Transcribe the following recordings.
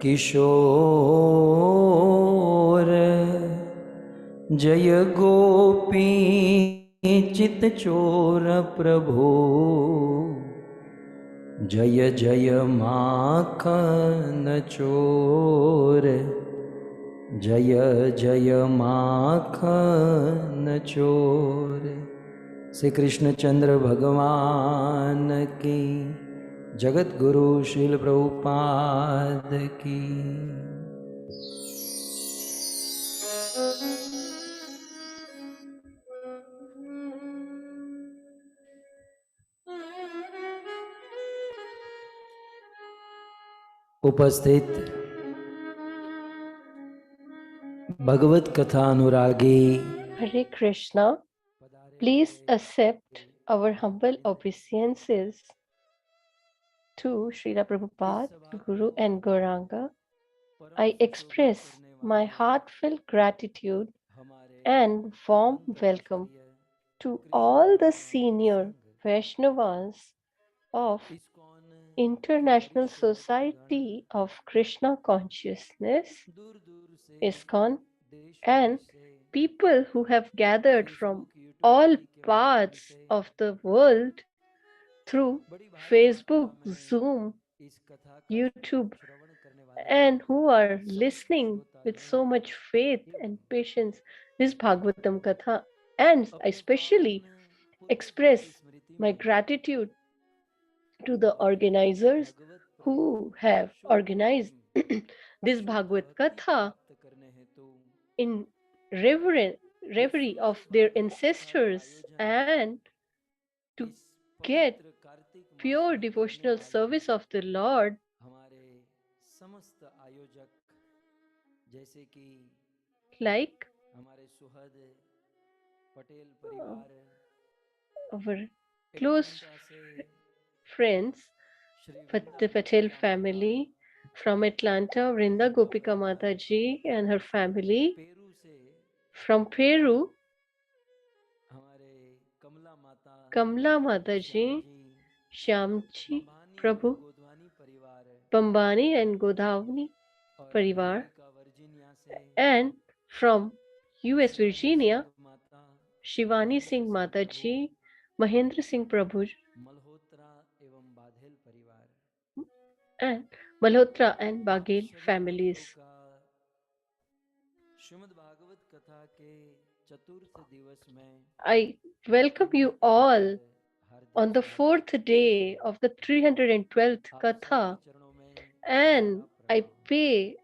किशोर जय गोपी चित चोर प्रभु जय जय माखन चोर जय जय माखन चोर। श्री कृष्णचंद्र भगवान की, जगत गुरु श्रील प्रभुपाद की। उपस्थित भगवत कथा अनुरागी Hare Krishna, please accept our humble obeisances to Srila Prabhupada, Guru and Gauranga. I express my heartfelt gratitude and warm welcome to all the senior Vaishnavas of International Society of Krishna Consciousness, Iskcon, and people who have gathered from all parts of the world through Facebook, Zoom, YouTube, and who are listening with so much faith and patience this Bhagvatam Katha. And I especially express my gratitude to the organizers who have organized this Bhagvat Katha in reverie of their ancestors and to get pure devotional service of the Lord. Like our close friends, the Patel family from Atlanta, Vrinda Gopika Mataji and her family. From Peru, Kamla Mataji, Shyamji Prabhu, Pambani and Godhavani Parivar, and from US Virginia, Shivani Singh Mataji, Mahendra Singh Prabhu, and Malhotra and Baghel families. I welcome you all on the fourth day of the 312th Katha, and I pay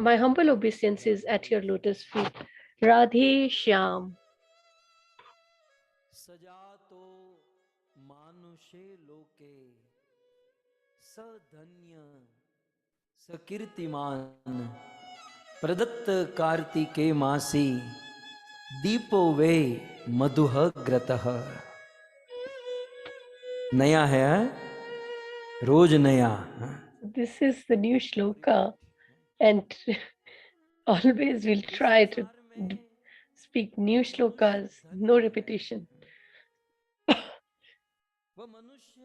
my humble obeisances at your lotus feet. Radhe Shyam. सजातो मानुषे लोके सधन्य सकीर्तिमान प्रदत्त कार्तिके मासी दीपो वे मधुह ग्रतः। नया है, रोज नया। This is the new shloka, and always we'll try to speak new shlokas, no repetition. वह मनुष्य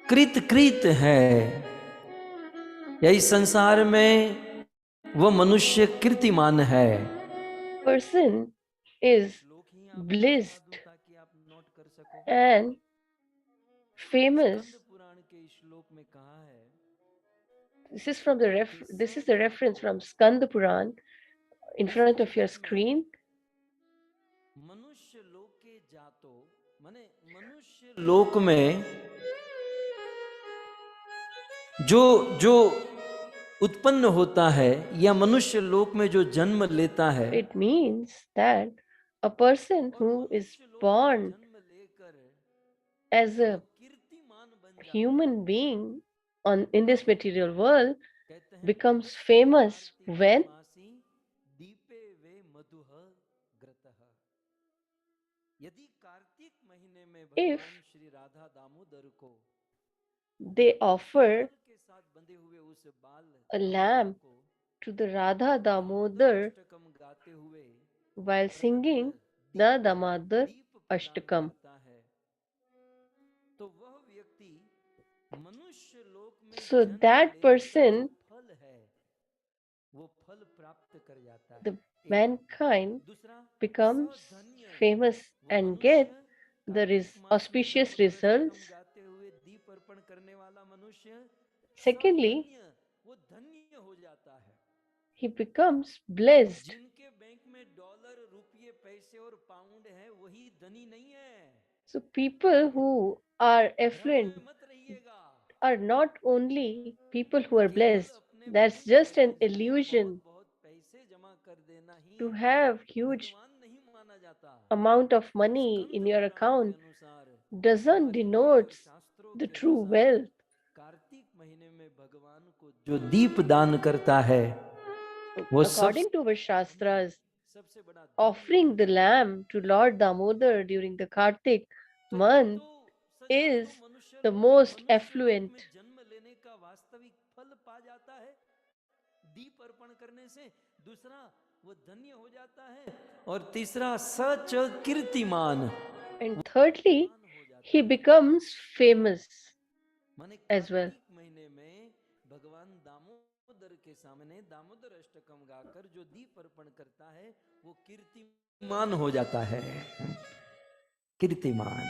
कृत है, यही संसार में वह मनुष्य कीर्तिमान है। Person is blessed and famous. This is from the reference from Skanda Puran in front of your screen. मनुष्य लोक के जातो माने मनुष्य लोक में जो उत्पन्न होता है या मनुष्य लोक में जो जन्म लेता है, It means that a person who is born as a human being in this material world becomes famous when if they offer a lamp to the Radha Damodar while singing the Damodar Ashtakam. So that person, the mankind, becomes famous and get the auspicious results. Secondly, he becomes blessed. So people who are affluent are not only people who are blessed. That's just an illusion. To have huge amount of money in your account doesn't denote the true wealth. जो दीप दान करता है वो सब According to our Shastras, offering the lamb to Lord Damodar during the Kartik month is the most affluent. दीप अर्पण करने से दूसरा वो धन्य हो जाता है और तीसरा सच कीर्तिमान And thirdly, he becomes famous as well. Kartik महीने में भगवान दामोदर के सामने दामोदर अष्टकम गाकर जो दीप अर्पण करता है वो कीर्तिमान हो जाता है। कीर्तिमान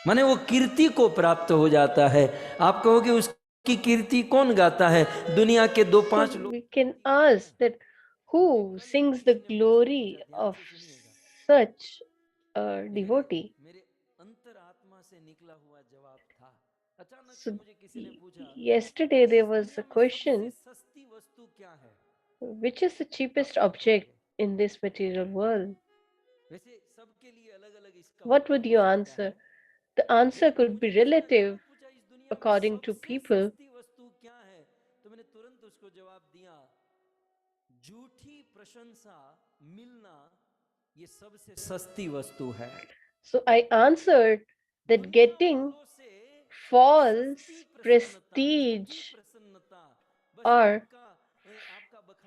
माने वो कीर्ति को प्राप्त हो जाता है। आप कहोगे उसकी कीर्ति कौन गाता है? दुनिया के 2-5 लोग। We can ask that who sings the glory of such a devotee? मेरे अंतरात्मा से निकला हुआ जवाब था। अचानक से So मुझे किसी ने पूछा yesterday there was a सबसे question, सस्ती वस्तु क्या है? which is the cheapest object in this material world? वैसे सबके लिए अलग-अलग इसका What would you answer? The answer could be relative पूछा इस दुनिया में according to सबसे people. सस्ती वस्तु क्या है? तो मैंने तुरंत उसको जवाब दिया, झूठी प्रशंसा मिलना ये सबसे सस्ती वस्तु है। So I answered that getting false prestige or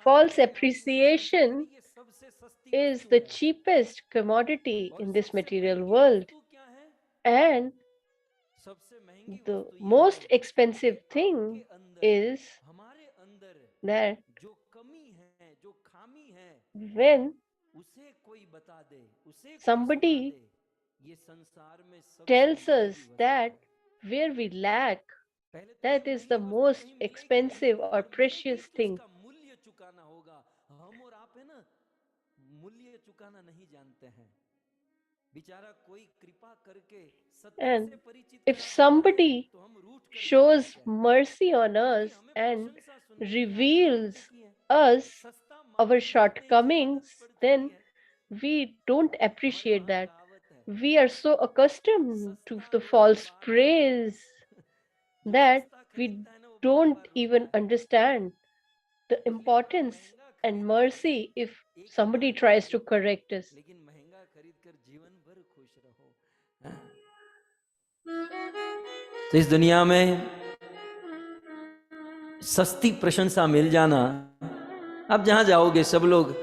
false appreciation is the cheapest commodity in this material world. And the most expensive thing is that when somebody tells us that where we lack, that is the most expensive or precious thing. मूल्य चुकाना होगा। हम और आप है ना मूल्य चुकाना नहीं जानते हैं। बेचारा कोई कृपा करके सत्य And से परिचित if somebody shows mercy on us and reveals us our shortcomings, then we don't appreciate that. We are so accustomed to the false praise that we don't even understand the importance and mercy if somebody tries to correct us. लेकिन महंगा खरीद कर जीवन भर खुश रहो। तो इस दुनिया में सस्ती प्रशंसा मिल जाना, आप जहां जाओगे सब लोग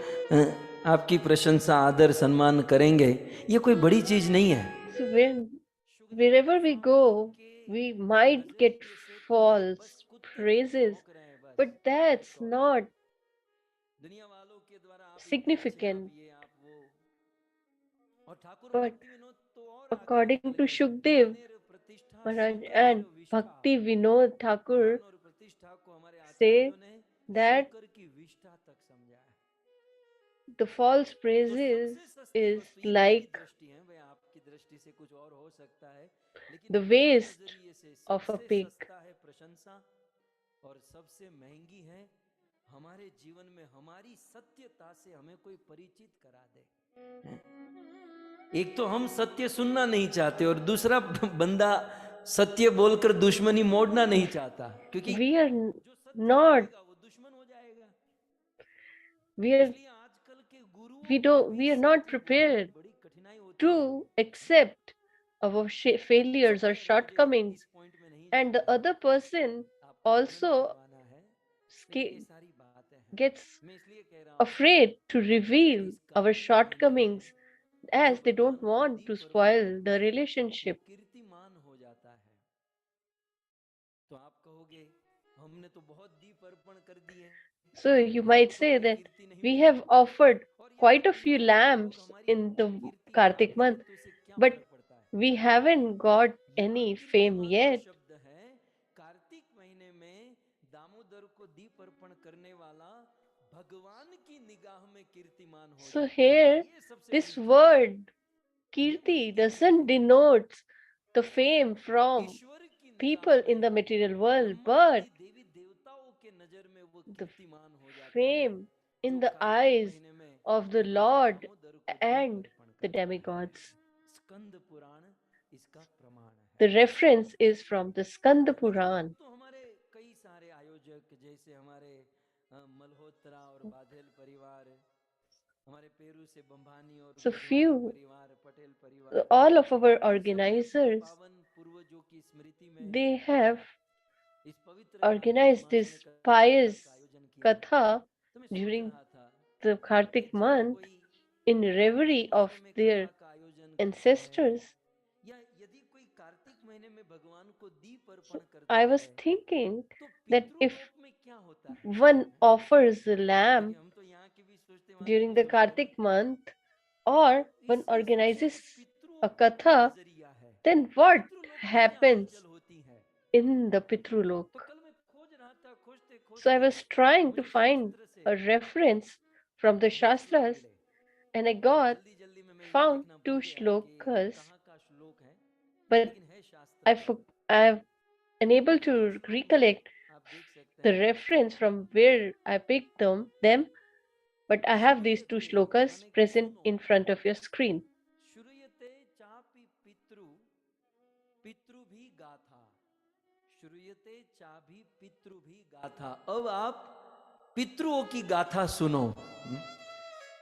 आपकी प्रशंसा आदर सम्मान करेंगे, ये कोई बड़ी चीज नहीं है। So wherever we go, we might get false praises, but that's not significant. But according to Shukdev Maharaj and Bhakti Vinod Thakur say that the false praises is like the waste of a pig. और सबसे महंगी है हमारे जीवन में हमारी सत्यता से हमें कोई परिचित करा दे। एक तो हम सत्य सुनना नहीं चाहते और दूसरा बंदा सत्य बोलकर दुश्मनी मोड़ना नहीं चाहता, क्योंकि we are not वो दुश्मन हो जाएगा। we are not prepared to accept our failures or shortcomings, and the other person also gets afraid to reveal our shortcomings as they don't want to spoil the relationship. कीर्तिमान हो जाता है। तो आप कहोगे हम So you might say that we have offered quite a few lamps in the Kartik month, but we haven't got any fame yet. Kartik महीने में दामोदर को दीप अर्पण करने वाला भगवान की निगाह में कीर्तिमान हो So जाता है। here, ये सबसे this बड़ी चीज है। word Kirti doesn't denote the fame from ईश्वर की निगाह people in the में material world, ब्रह्मा but आदि देवी देवताओं के नजर में वो the कीर्तिमान हो जाता है, fame जो in the कार्तिक eyes महीने में of the भगवान Lord दामोदर को दीप and अर्पण the करता है। demigods. स्कंद पुराण इसका प्रमाण है। The reference is from the Skanda Puran. तो हमारे कई सारे आयोजक जैसे हमारे मल्होत्रा और बाधेल परिवार, हमारे पेरू से बंभानी और So बुधवानी few, परिवार, पटेल परिवार, all of our इन सब ने अपने organizers, पावन पूर्वजों की स्मृति में they have इस पवित्र कार्तिक organized मास में this कथा pious का आयोजन किया। katha तो मैं सोच during रहा था the कि Kartik जब month कोई in reverie कार्तिक of महीने में their कथा का आयोजन करता है, ancestors. या यदि कोई कार्तिक महीने में भगवान को दीप अर्पण So करता I है, was thinking तो that if पितृलोक में क्या होता है? one offers the देखिए lamb हम तो यहाँ की भी सोचते, वहाँ की during भी the सोचते हैं, Kartik month, or तो one इससे organizes सोचिए पितृओं a का क्या katha, नजरिया है, then what पितृलोक में क्या happens हलचल होती है। in the Pitrulok? तो कल मैं खोज रहा था, खोजते So I खोजते was trying to मुझे find शास्त्र से a reference from the दो श्लोक Shastras, मिले, and I और got जल्दी जल्दी में मैं ये found लिखना भूल two गया कि shlokas, कहाँ का श्लोक है, but लेकिन है शास्त्र का। I've unable दो to श्लोक में recollect आप देख सकते the हैं। reference from where I picked them, but I have these two श्रूयते shlokas माने कि present सुनो, in front of your screen. श्रूयते चापि पितृ पितृ भी गाथा, श्रूयते चाभि पितृ भी गाथा। अब आप पितृओं की गाथा सुनो।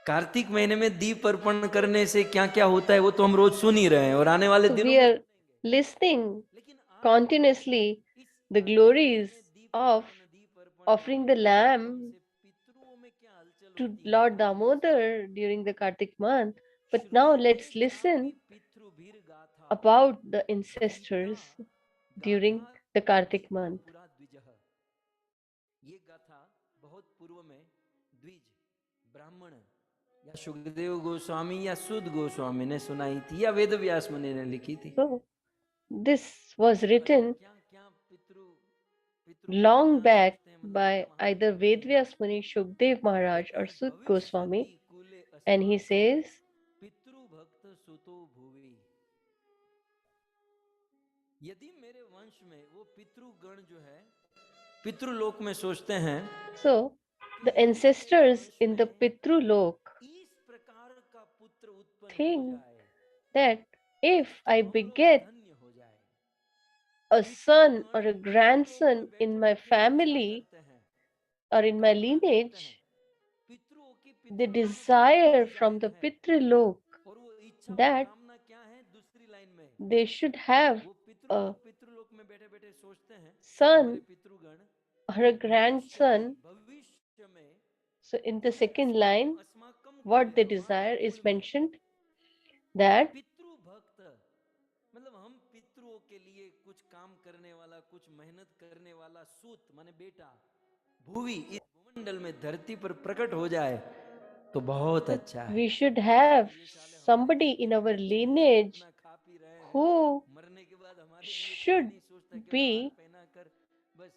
कार्तिक महीने में दीप अर्पण करने से क्या क्या होता है वो तो हम रोज सुन ही रहे हैं, और आने वाले So दिनों we में are सुनेंगे। listening लेकिन आज continuously इस the कार्तिक महीने glories में दीप of दान, दीप अर्पण offering the दामोदर के माध्यम lamb से पितृओं में क्या हलचल to होती है, Lord आइए Damodar सुनिए। during the Kartik month. But now श्रूयते let's चापि listen पितृभिर गाथा, about the Gita ancestors during गाथा the Kartik दीपो month. पुरा द्विजः। ये गाथा बहुत पूर्व में द्विज ब्राह्मण या सुखदेव गोस्वामी या सुद गोस्वामी ने सुनाई थी, या वेद व्यास मुनि ने लिखी थी। So this was अच्छा, written क्या क्या पितृ को हम long क्या back सोचते हैं, मतलब क्या by वहां पे either होती है। Vedvyas Muni Shukdev Maharaj कहते or हैं Sud भविष्यति Goswami, कुले and he अस्माकम says, पितृ भक्त सुतो भुवि। यदि मेरे वंश में वो पितृगण जो है पितृलोक में सोचते हैं, so तो the यदि मेरे ancestors वंश in the में Pitrulok इस प्रकार का पुत्र उत्पन्न हो think जाए that if तो I हम लोग beget धन्य हो जाए। a son or पितृगण a पितृलोक में grandson in बैठे my बैठे इच्छा family करते हैं, or in my कामना करते हैं, lineage, पितृओं की they पितृलोक में बहुत desire from डिजायर the है, Pitrulok और वो इच्छा और that कामना क्या है, दूसरी लाइन में they should have वो a पितृलोक में बैठे बैठे सोचते हैं, हमारे son पितृगण, or a कि grandson. भविष्य में So in the कुले second line, अस्माकम what कुले, they हमारे desire कुल is में mentioned that पितृ भक्त, मतलब हम पितृओं के लिए कुछ काम करने वाला, कुछ मेहनत करने वाला सूत माने बेटा भूवि इस भूमंडल में धरती पर प्रकट हो जाए तो बहुत अच्छा है। we should have ये साले हमारे somebody लिए in our कितने अच्छे हैं, सब lineage अपना खा पी रहे हैं, who मरने के बाद हमारे लिए कोई should नहीं सोचता, केवल हार be पहना कर बस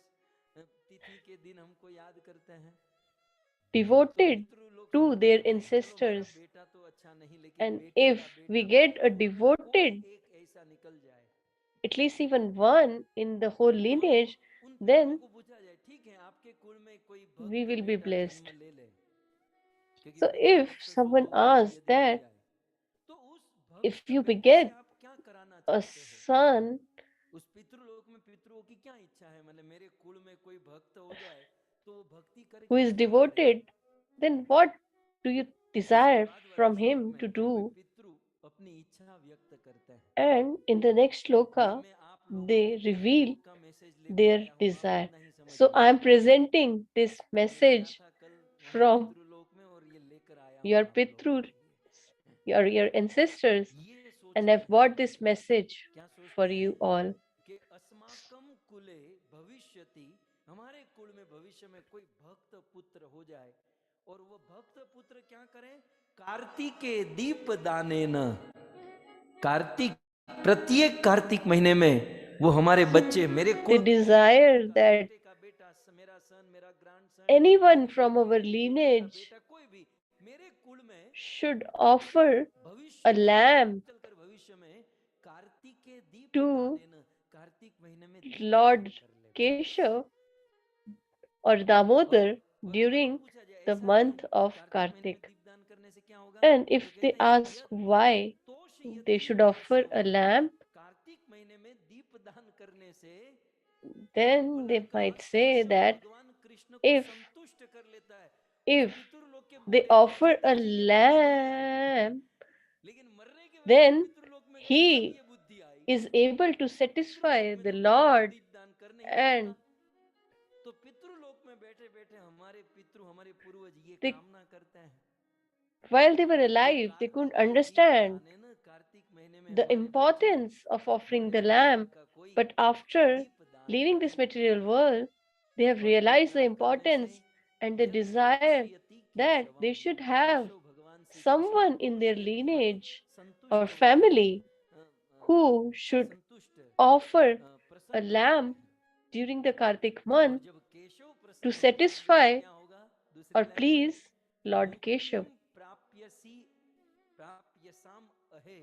तिथि के दिन हमको याद करते हैं। तो devoted पितृलोक to सोचते their हैं कि चलो मेरा ancestors. बेटा तो अच्छा नहीं, लेकिन And बेटे if का we बेटा get a पितृओं में कोई devoted, एक ऐसा निकल जाए, at least even one in the whole तो हम लोग lineage, उन पितरों then को पूछा जाए, ठीक है आपके कुल में कोई we भक्त will be बेटा blessed. जन्म ले ले, क्योंकि So पितृ if भक्त someone सुतो भूवि asks यदि हो that जाए, तो उस if भक्त you बेटे से beget आप क्या कराना a चाहते हो। son, उस पितृलोक में पितरों की क्या इच्छा है, मतलब मेरे कुल में कोई भक्त हो जाए तो वो भक्ति who करके is क्या करे। devoted, then what do you उसके desire बाद वाले from श्लोक him में to वे do? पितृ अपनी इच्छा व्यक्त करते हैं। And in the next ये shloka, मैं आप लोगों के they पितृओं reveal का मैसेज लेकर their आया हूँ, आप desire. उतना ही So I समझिए। am presenting this मैं गया message था कल वहाँ from पितृलोक में और ये लेकर आया हूँ your आप लोगों Pitru, के लिए। your ancestors, ये and सोचते I've हैं, brought this message क्या सोचते for हैं you all. कि अस्माकं कुले भविष्यति हमारे कुल में भविष्य में कोई भक्त पुत्र हो जाए और वो भक्त पुत्र क्या करे, कार्तिके दीप दाने न, कार्तिक, प्रत्येक कार्तिक महीने में वो हमारे बच्चे, मेरे They कुल desire that बेटे का बेटा, मेरा सन, मेरा grandson, anyone from our lineage बेटा, कोई भी मेरे कुल में should offer भविष्य a में lamp चलकर भविष्य में कार्तिक के दीप to दाने न, कार्तिक महीने में दीपदान Lord कर ले। Keshav or Damodar और अगर during पूछा जाए the ऐसा क्यों, month of कार्तिक महीने में Kartik. दीपदान करने से क्या होगा, And तो if they कहते हैं ask why they यतोषयति should offer a वत्सो, lamp, Kartik महीने में दीपदान करने से क्या then फल they का, might say केशव that भगवान कृष्ण को if संतुष्ट कर लेता है। उस if पितृलोक के they बूढ़े को offer जीना a चाहिए बुद्धि नहीं आई, lamp, लेकिन मरने के वक्त जब then पितृलोक में गए तब he ये बुद्धि आई। is able to पितृलोक satisfy में the तो किसी को Lord, दीपदान कर नहीं सकता, and तो पितृलोक में बैठे बैठे हमारे पितृ, हमारे पूर्वज ये they, कामना करते हैं while they were कि alive, they कार्तिक couldn't के understand दीपदान है ना, कार्तिक महीने में the हमारे बच्चे, importance of offering हमारे the परिवार lamp. का कोई But after दीपदान leaving this करे। material world, they have और realized the दीपदान करने से importance and the desire यतोषयति that Keshavam, they should have Keshav भगवान Shri Krishna someone in their तोषयति माने lineage or संतुष्ट होते हैं, family who should संतुष्ट, offer a प्रसन्न होते lamp हैं। during the Kartik और month जब केशव to प्रसन्न होते होंगे तो satisfy क्या होगा, दूसरी or लाइन में, please Lord मुक्तिम Keshav. प्राप्यसी प्राप्यसाम अहे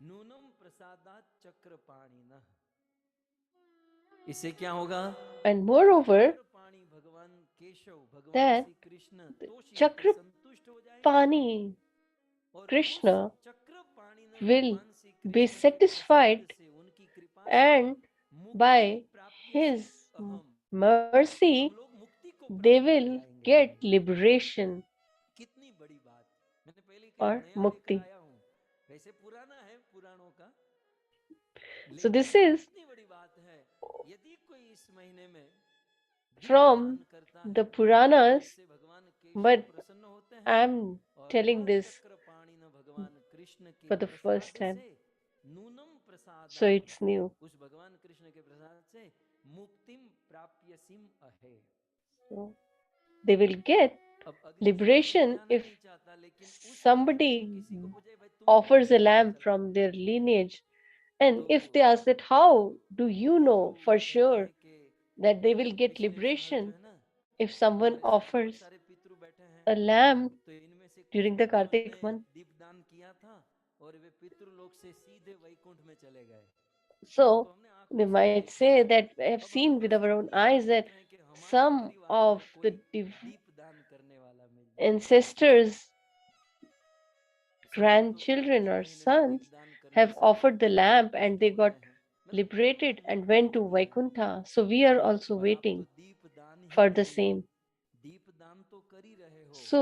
नूनम प्रसादात चक्रपाणिनः। इससे क्या होगा, And moreover, चक्रपाणि भगवान केशव, भगवान that श्री कृष्ण the तोषयति संतुष्ट हो जाए, Chakrapani और उस Krishna चक्रपाणि न will भगवान श्री be कृष्ण के प्रसाद satisfied, से, उनकी कृपा से, and मुक्तिम by प्राप्यसी his अहम, हम mercy लोग मुक्ति को they प्राप्त कर will जाएंगे। get liberation कितनी बड़ी बात, मैंने पहले कहा or नया लेकर mukti. आया हूँ, वैसे पुराना है पुराणों का, So लेकिन this is कितनी बड़ी बात है, यदि कोई इस महीने में from दीपदान करता the है तो Puranas, इससे भगवान केशव but प्रसन्न होते हैं, I'm और telling वह this चक्रपाणि न भगवान कृष्ण के for the Prasad first time, से, नूनम so प्रसादात, it's new. उस भगवान कृष्ण के प्रसाद से मुक्तिम प्राप्यसिम अहे। So they will get अब अगली चीज में मैं liberation जाना if नहीं चाहता, लेकिन उस महीने में somebody किसी को पूछे भाई तुम्हें offers कैसे a पता lamp चला, from their lineage, and तो if they ask that how do you तो know for कहते sure हैं कि that they will get पिछले साल जो liberation है ना, if someone हमारे साथ बहुत offers सारे पितृ बैठे हैं, a lamp तो इनमें से कुछ during the पितरों Kartik ने month? दीपदान किया था और वे पितृलोक से सीधे वैकुंठ में चले गए, तो So हमने they आंखों से might देखा। say that I have अब हम seen with लोग our सब own ये eyes that देख रहे हैं कि हमारे some परिवार of में the कोई दीपदान करने वाला मिल जाए। ancestors' सब लोग तो grandchildren कार्तिक or महीने में sons दीपदान करने have से offered the lamp संतुष्ट and they होते got हैं, मतलब liberated उन्होंने and मुक्ति went को to पाया, Vaikuntha. So we are also और आप तो waiting दीपदान ही for the नहीं, same. दीपदान तो कर ही रहे हो, So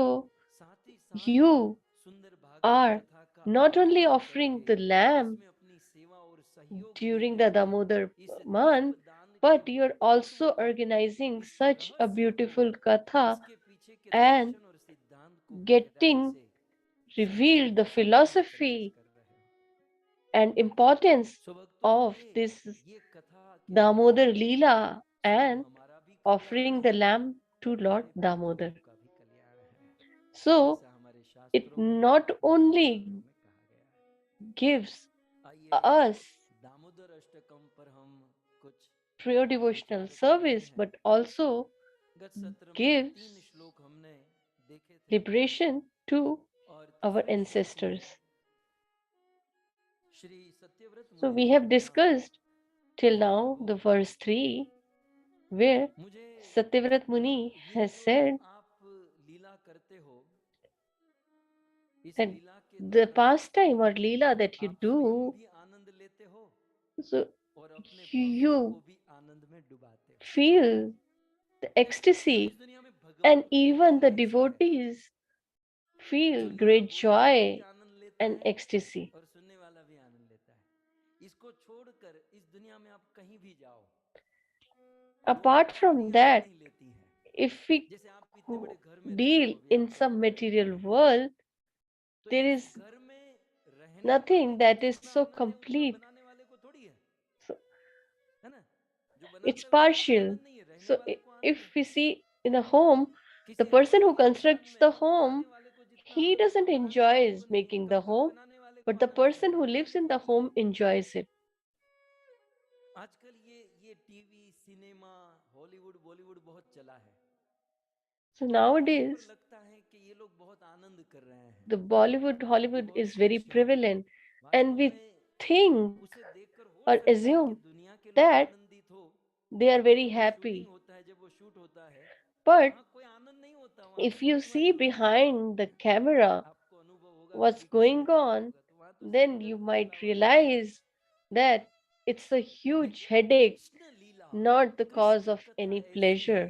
साथ ही साथ you सुंदर भागवत are कथा का not only आयोजन offering करके the lamp इसमें अपनी सेवा और सहयोग during देते the हुए Damodar इस month, दीपदान के but you're तत्व also को, organizing इस such a रहस्य को, beautiful katha इसके पीछे के and दर्शन और सिद्धांत को गहराई getting से समझने revealed the का पूरा प्रयास philosophy कर रहे हो। and importance सो भक्तों, of this ये कथा के Damodar माध्यम से Leela स्वयं and हमारा भी कल्याण offering the है, lamp to Lord हमारे Damodar. पितरों का भी कल्याण है, So ऐसा हमारे it शास्त्रों में, not हमारे only पुराणों में कहा गया है। gives आइए us दामोदर अष्टकम पर हम कुछ pure devotional विचार करते service, हैं। but also गत सत्र में gives 3 श्लोक हमने देखे थे, liberation to और our तीसरे श्लोक में ancestors. श्री सत्यव्रत So मुनि we जी have ने कहा, discussed till hey now Prabhu, the verse 3 where मुझे Satyavrat Muni ये has जो said आप लीला करते हो, इस that लीला के the द्वारा pastime or Leela that you आप स्वयं do, भी आनंद लेते हो so और अपने भक्तों you को भी आनंद में डुबाते हो। feel the ecstasy, इस दुनिया में and भगवान की even लीला the ऐसी है devotees जो feel यहाँ great बोलने वाला भी joy आनंद लेता and है ecstasy. और सुनने वाला भी आनंद लेता है। इसको छोड़कर इस दुनिया में आप कहीं भी जाओ, दोनों Apart party from Anand that, नहीं लेती हैं। if we जैसे आप इतने बड़े घर में रहते deal हो, अभी in आप some घर में रहते material हो, world, तो there इस is घर में रहने वाले nothing को that is जितना so आनंद है उतना complete. बनाने वाले को थोड़ी है, So है ना? जो it's बनाता है उसको उतना partial. आनंद नहीं है, रहने So वाले को if we see in a home, the person who constructs the home, he doesn't enjoy making the home, but the person who lives in the home enjoys it. आजकल ये टीवी सिनेमा हॉलीवुड बॉलीवुड बहुत चला है, So तो लोगों को nowadays, लगता है कि ये लोग बहुत आनंद कर रहे हैं, the Bollywood, ये Hollywood बहुत is very खुश हैं। prevalent, and वास्तव we में think उसे देखकर हो or सकता है कि assume दुनिया के लोग that आनंदित हो, they are लेकिन very जब वो शूटिंग happy. होता है, जब वो शूट होता है, तो But वहाँ कोई आनंद नहीं होता, वहाँ तो if you दुखमय see होता है। behind the camera आपको अनुभव होगा what's कभी किसी ने going देखा on, होगा, तो वहाँ तो सब then you जगह might उजाला होता है। realize that it's a huge लेकिन headache, Krishna Leela, not the cause Krishna of कथा any ऐसी है pleasure.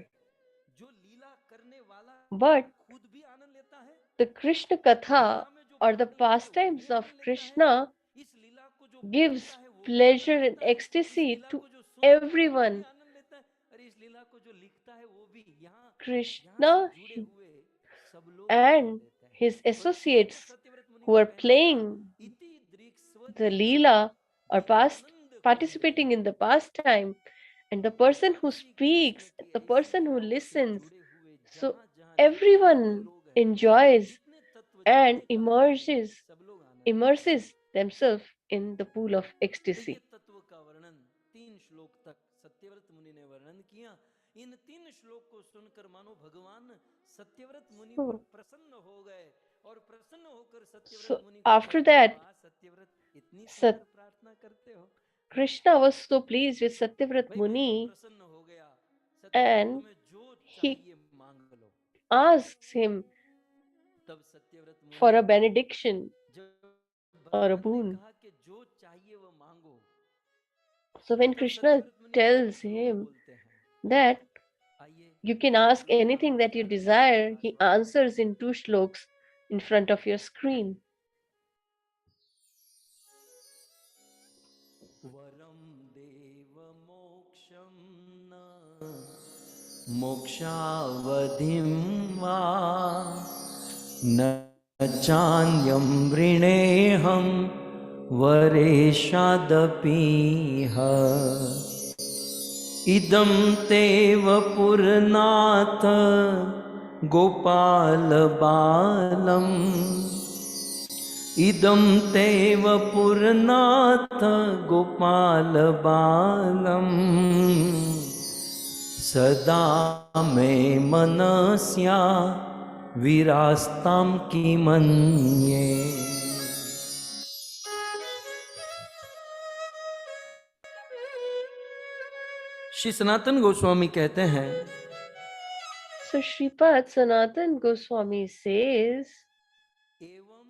जो लीला करने वाला But खुद भी आनंद लेता है, the Krishna Katha लीला में जो or the भाग लेता है वो भी pastimes of आनंद लेता है, Krishna इस लीला को जो बोलता gives है वो भी pleasure आनंद and लेता है, इस ecstasy लीला to को जो सुनता है वो भी everyone. आनंद लेता है, और इस लीला को जो लिखता है वो भी। यहाँ यहाँ से Krishna जुड़े हुए सब लोग आनंद and लेते हैं। his और इसीलिए तो associates सत्यव्रत मुनि who का are कहना था, playing इति दृक् the स्वतेन Leela or past Divyanand कुंजे। participating in the pastime, and the person भगवान who श्री कृष्ण speaks, के the ऐसे person who भावों से listens, जुड़े हुए so जहां जहां जितने भी everyone लोग हैं, enjoys जितने तत्व and जानने काबिल हैं, immerses सब लोग आनंद लेते हैं। immerses themselves in the pool of तो ये ecstasy. तत्व का वर्णन 3 श्लोक तक सत्यव्रत मुनि ने वर्णन किया। इन 3 श्लोक को सुनकर मानो भगवान सत्यव्रत मुनि पर So, प्रसन्न हो गए, और प्रसन्न होकर सत्यव्रत so मुनि को after कहते हैं, that, वाह सत्यव्रत, इतनी Sat- सुंदर प्रार्थना करते हो। Krishna was so pleased with Satyavrat भाई मैं तो Muni, प्रसन्न हो गया, सत्यव्रत and तुम्हें जो he चाहिए मांग लो। asks him तब सत्यव्रत for मुनि, a benediction जब or a भगवान ने boon. कहा कि जो चाहिए वो मांगो, So when तब Krishna सत्यव्रत मुनि 2 tells श्लोक him बोलते हैं। that आइए you can 2 ask श्लोक का anything that you उच्चारण करें desire, साथ he में। answers in 2 shloks in front of your screen. वरम देव मोक्षम न मोक्षावधिं वा न चान्यं वृणेऽहं वरेशादपीह इदं तेव पुरनाथ गोपाल बालम् इदं तेव पुरनाथ गोपाल बालम् सदा मे मनस्या विरास्तां किमन्ये। श्री सनातन गोस्वामी कहते हैं, So Shripad Sanatan Goswami says, एवं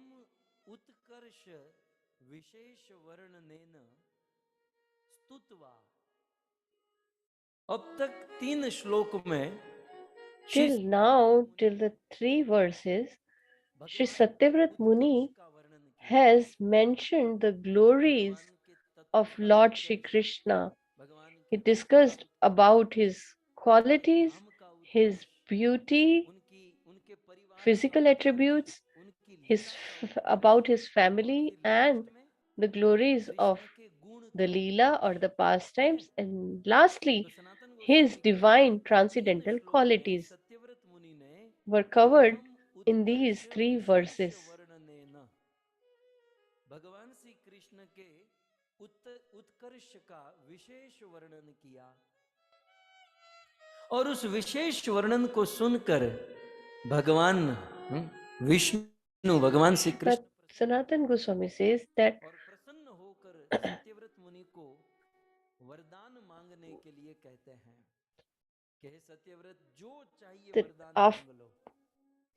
उत्कर्ष विशेष वर्णनेन स्तुत्वा। अब तक 3 श्लोक में Shri till now, till the 3 verses, Sri भगवान के Satyavrat उत्कर्ष Muni का वर्णन किया, has mentioned the glories भगवान के तत्व of का Lord Shri उत्कर्ष, Krishna. भगवान He के गुण का discussed उत्कर्ष, about his उनके qualities, धाम का his उत्कर्ष, beauty, उनके परिवार का physical उत्कर्ष, attributes, उनकी his लीला का about उत्कर्ष, his और family, फिर and लास्ट में the glories of कृष्ण के गुण the का Leela उत्कर्ष। or the ठीक है, pastimes, and तो lastly, सनातन his गोस्वामी कहते हैं, divine इन 3 transcendental श्लोक में qualities सत्यव्रत मुनि ने were covered एवं in Utkarsh these three wishes verses. वर्णनेन भगवान श्री कृष्ण के उत्कर्ष का विशेष वर्णन किया, और उस विशेष वर्णन को सुनकर भगवान विष्णु, भगवान Shri Krishna But Sanatan Goswami says that और प्रसन्न होकर सत्यव्रत मुनि को वरदान मांगने के लिए कहते हैं कि हे सत्यव्रत, जो चाहिए that, वरदान of, मांग लो।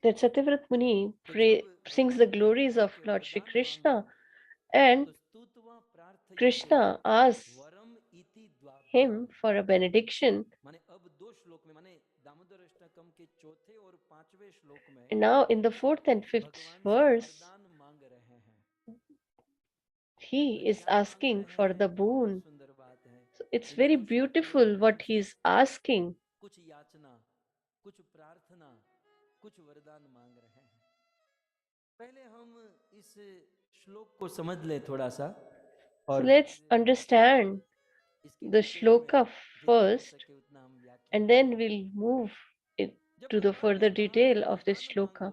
that Satyavrat Muni तो जब sings the भगवान ने glories कहा of कि Lord Shri वरदान मांगो, Krishna, and तो स्तुत्वा प्रार्थयते Krishna asks वरम इति द्वाभ्याम। him for a benediction. माने अब 2 श्लोक में, माने दामोदर अष्टकम के 4थे और 5वें श्लोक में And now in the 4th and 5th भगवान से verse, वरदान मांग रहे हैं। he तो is क्या मांग asking रहे for हैं, the बहुत boon. सुंदर बात है। So it's इन very 2 श्लोकों में beautiful भगवान what he से is asking. कुछ याचना, कुछ प्रार्थना, कुछ वरदान मांग रहे हैं। पहले हम इस श्लोक को समझ ले थोड़ा सा, So और let's understand इसके the डिटेल में shloka जितना हो first, सके उतना हम and then we'll move it to the further detail of this shloka.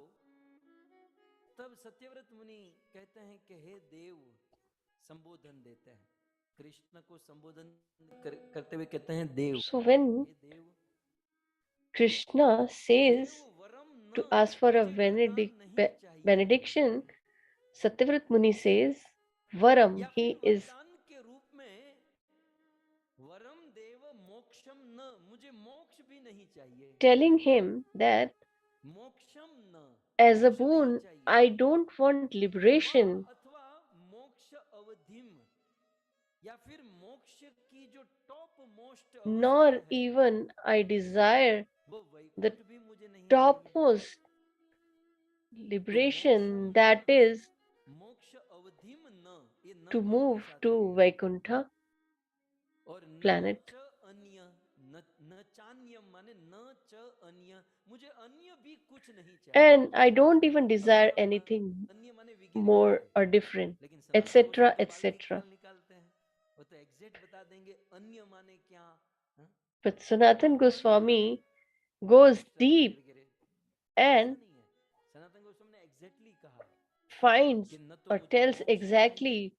तब सत्यव्रत मुनि कहते हैं कि हे देव, संबोधन देते हैं कृष्ण को, संबोधन करते हुए कहते हैं देव. So when Krishna says to ask for a benediction, Satyavrat Muni says, Varam, he is telling him that as a boon, I don't want liberation, nor even I desire the topmost liberation, that is to move to Vaikuntha planet. And I don't even desire anything more or different, etc., etc. But Sanatana Goswami goes deep and finds or tells exactly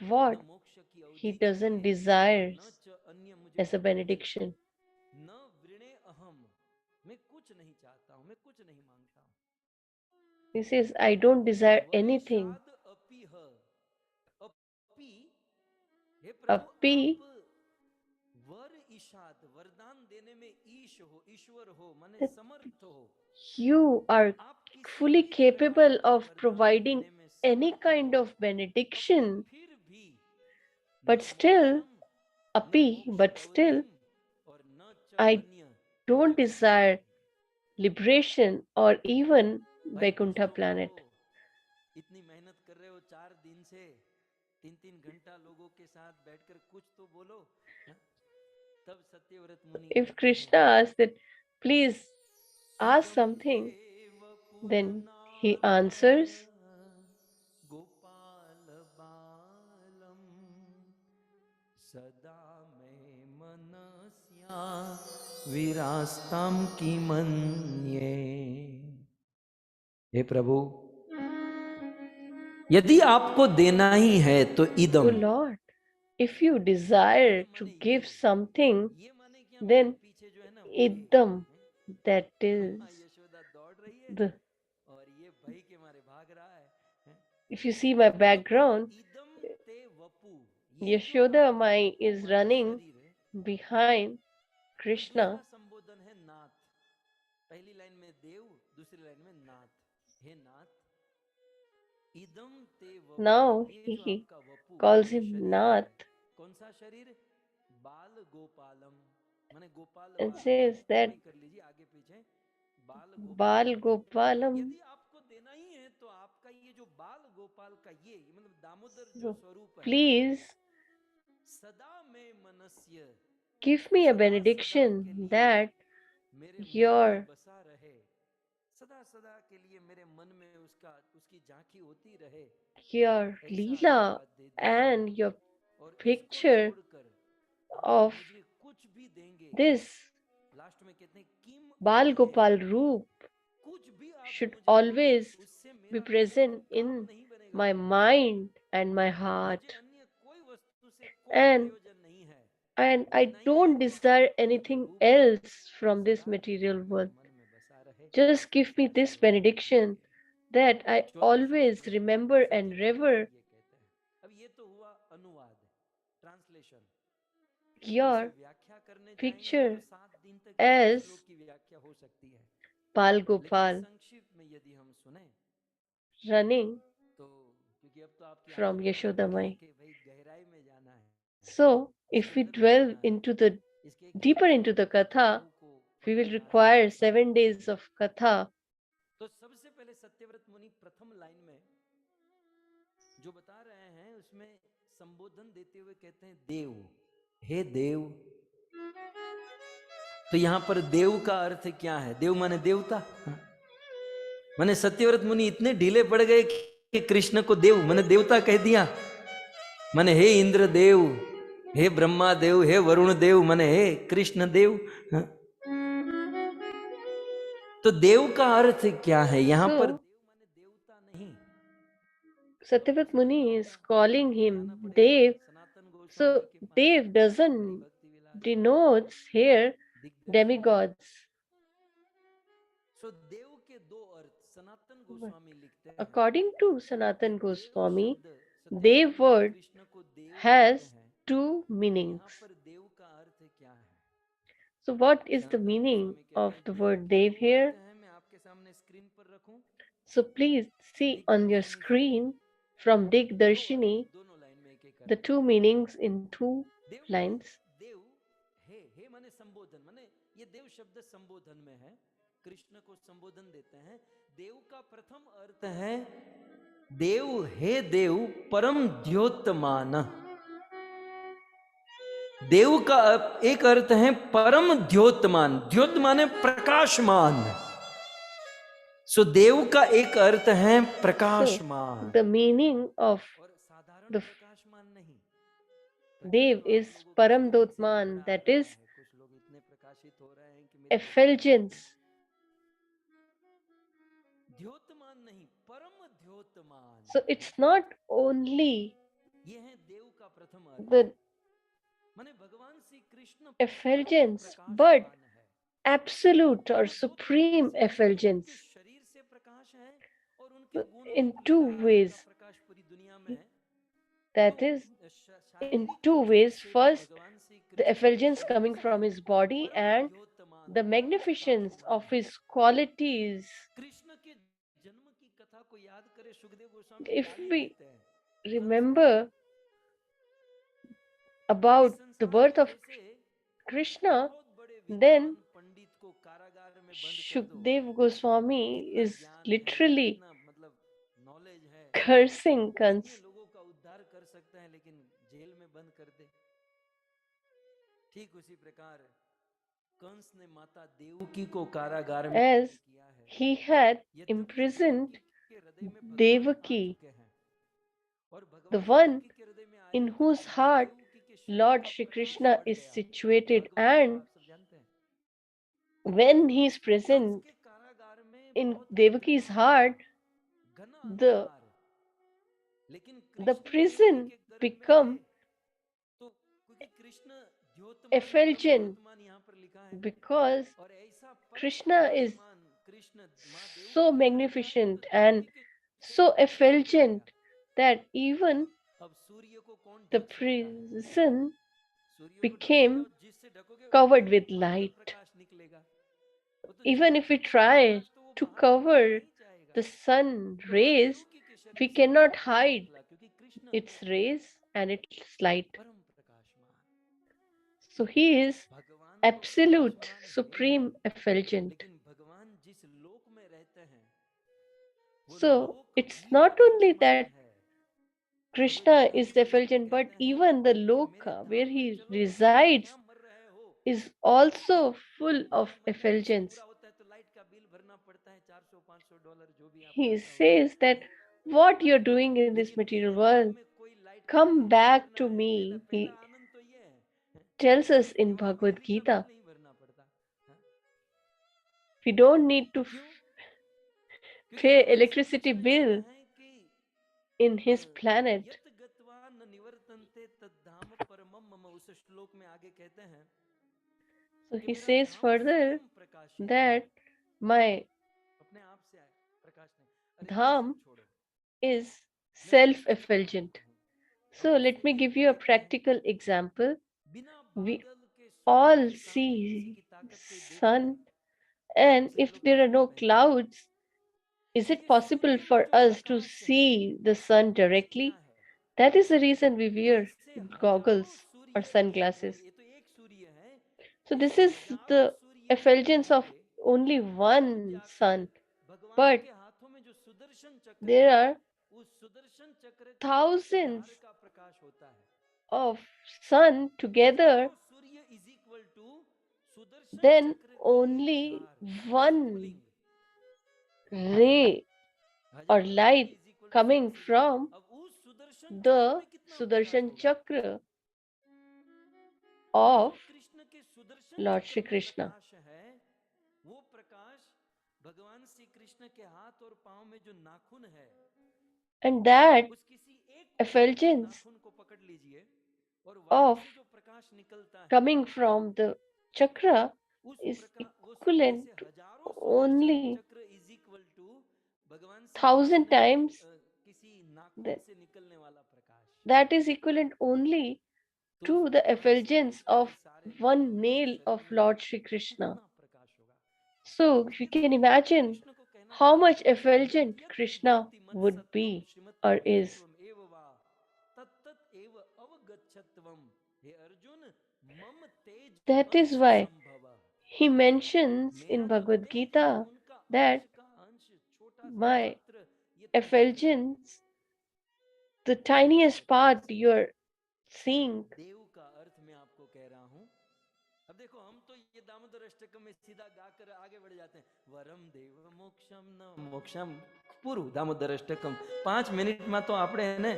what he doesn't desire as a benediction. He says, I don't desire anything. Api, you are fully capable of providing any kind of benediction, but still, I don't desire liberation or even Vaikuntha planet. इतनी मेहनत कर रहे हो 4 दिन से, 3-3 घंटा लोगों के साथ बैठकर कुछ तो बोलो. तब सत्यव्रत मुनि, if Krishna asks that, please ask something, then he answers, Gopal बालम सदा में मनस्या विरास्ताम की मन्ये. हे प्रभु, यदि आपको देना ही है तो इदम. Oh Lord, if you desire to give something, then idam, that is the. If you see my background, Yashoda Mai is running behind Krishna. पहली लाइन में देव, दूसरी लाइन में नाथ. हे नाथ, इदम ते Vapu. Now he calls him Nath. कौन सा शरीर? बाल गोपालम, माने गोपाल and बाल. says that कर लीजिए आगे पीछे. बाल गोपालम. यदि आपको देना ही है तो आपका ये जो बाल गोपाल का ये मतलब दामोदर जो स्वरूप है, please सदा में मनस्य, give me a benediction that your बसा रहे, सदा सदा के लिए मेरे मन में उसकी झांकी होती रहे. your Leela and your picture of this Bal Gopal Roop should always be present in my mind and my heart. And I don't desire anything else from this material world. Just give me this benediction that I always remember and revere your picture as Bal Gopal running from Yashoda Mai. So, if we dwell deeper into the Katha, we will require 7 days of Katha. तो सबसे पहले सत्यव्रत मुनि प्रथम line में जो बता रहे हैं उसमें संबोधन देते हुए कहते हैं देव, हे देव. तो यहां पर देव का अर्थ क्या है? देव माने देवता. माने सत्यव्रत मुनि इतने ढीले पड़ गए कि कृष्ण को देव माने देवता कह दिया. माने हे इंद्र देव, हे ब्रह्मा देव, हे वरुण देव, मने हे कृष्ण देव। हाँ? तो देव का अर्थ क्या है यहाँ पर? So, Satyavat Muni is calling him Dev. So, Dev doesn't denotes here demigods. So देव के दो अर्थ सनातन गोस्वामी लिखते हैं। According to Sanatan Goswami, Dev word has two meanings. यहाँ पर देव का अर्थ क्या है? So, what is the meaning of the word Dev here? मैं आपके सामने स्क्रीन पर रखूं? So, please see on your screen from Dig Darshini दोनों लाइन में एक एक the two meanings in two lines. देव हे माने संबोधन, माने ये देव शब्द संबोधन में है, कृष्ण को संबोधन देते हैं। देव का प्रथम अर्थ है देव, हे देव परम द्योतमान। देव का एक अर्थ है परम द्योतमान, द्योतमान है प्रकाशमान। सो देव का एक अर्थ है प्रकाशमान। The meaning of the प्रकाशमान नहीं, Dev is Param Dotman, that is कुछ लोग इतने प्रकाशित हो रहे हैं कि effulgence. द्योतमान नहीं, परम द्योतमान। So it's not only ये है देव का प्रथम अर्थ, the माने भगवान Shri Krishna effulgence, but absolute or supreme effulgence. शरीर से प्रकाश है और उनके गुण In two ways. प्रकाश पूरी दुनिया में है। That is, in two ways. First, the effulgence coming from his body and the magnificence of his qualities. If we remember about the birth of Krishna, then Shukdev Goswami is literally cursing Kans. As he had imprisoned Devaki, the one in whose heart Lord Shri Krishna is situated, and when he is present in Devaki's heart, the prison become effulgent because Krishna is so magnificent and so effulgent that even the prison became covered with light. Even if we try to cover the sun rays, we cannot hide its rays and its light. So he is absolute, supreme effulgent. So it's not only that Krishna is effulgent, but even the loka where he resides is also full of effulgence. He says that what you're doing in this material world, come back to me. He tells us in Bhagvat Gita. We don't need to pay electricity bill in his planet. So he says further that my dham is self-effulgent. So let me give you a practical example. We all see sun, and if there are no clouds, is it possible for us to see the sun directly? That is the reason we wear goggles or sunglasses. So this is the effulgence of only one sun, but there are thousands of sun together. Then only one ray or light coming from the Sudarshan Chakra of Lord Shri Krishna. And that effulgence of coming from the chakra is equivalent to only 1,000 times that is equivalent only to the effulgence of one nail of Lord Shri Krishna. So you can imagine how much effulgent Krishna would be or is. That is why he mentions in Bhagvat Gita that my effulgence, the tiniest part you're seeing. देव का अर्थ मैं आपको कह रहा हूं. अब देखो हम तो ये दामोदर अष्टकम में सीधा गाकर आगे बढ़ जाते हैं. वरम देव मोक्षम न मोक्षम પૂરું દામોદર અષ્ટકમ 5 મિનિટમાં તો આપણે એને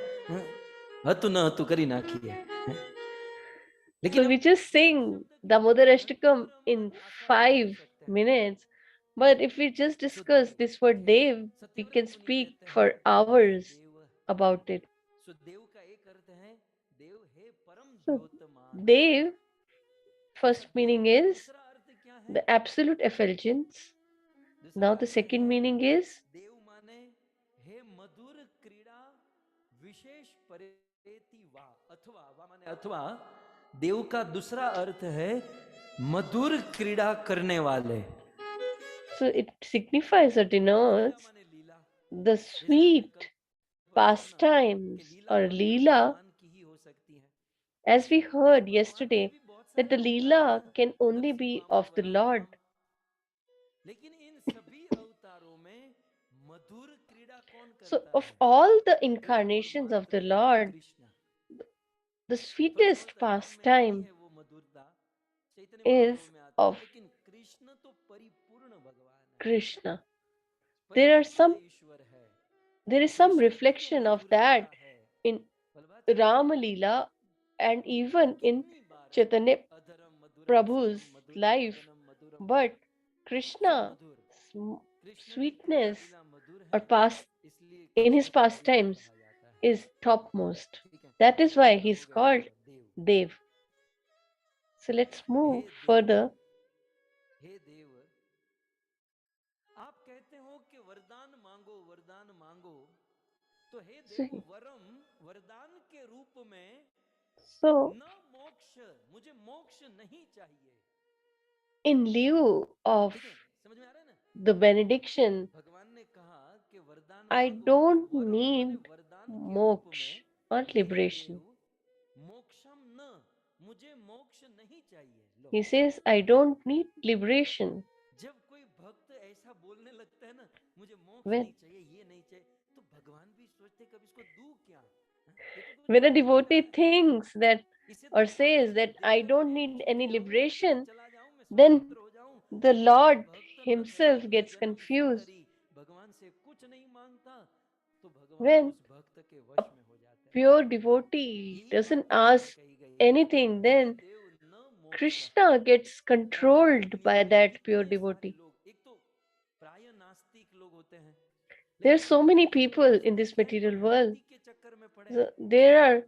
હતું ન હતું કરી નાખીએ. So we just sing Damodar Ashtakam in 5 minutes. But if we just discuss this word Dev, we can speak for hours about it. So Dev, first meaning is the absolute effulgence. Now the second meaning is अथवा देव का दूसरा अर्थ है मधुर क्रीड़ा करने वाले. So it signifies or denotes the sweet pastimes or leela. As we heard yesterday, that the leela can only be of the Lord. So of all the incarnations of the Lord, the sweetest pastime is of Krishna. There is some reflection of that in Rama Leela and even in Chaitanya Prabhu's life. But Krishna's sweetness or in his pastimes is topmost. That is why he is called Dev. So let's move further. So in lieu of the benediction, I don't need moksha or liberation. He says, I don't need liberation. When a devotee thinks that or says that I don't need any liberation, then the Lord himself gets confused. When a pure devotee doesn't ask anything, then Krishna gets controlled by that pure devotee. There are so many people in this material world. So there are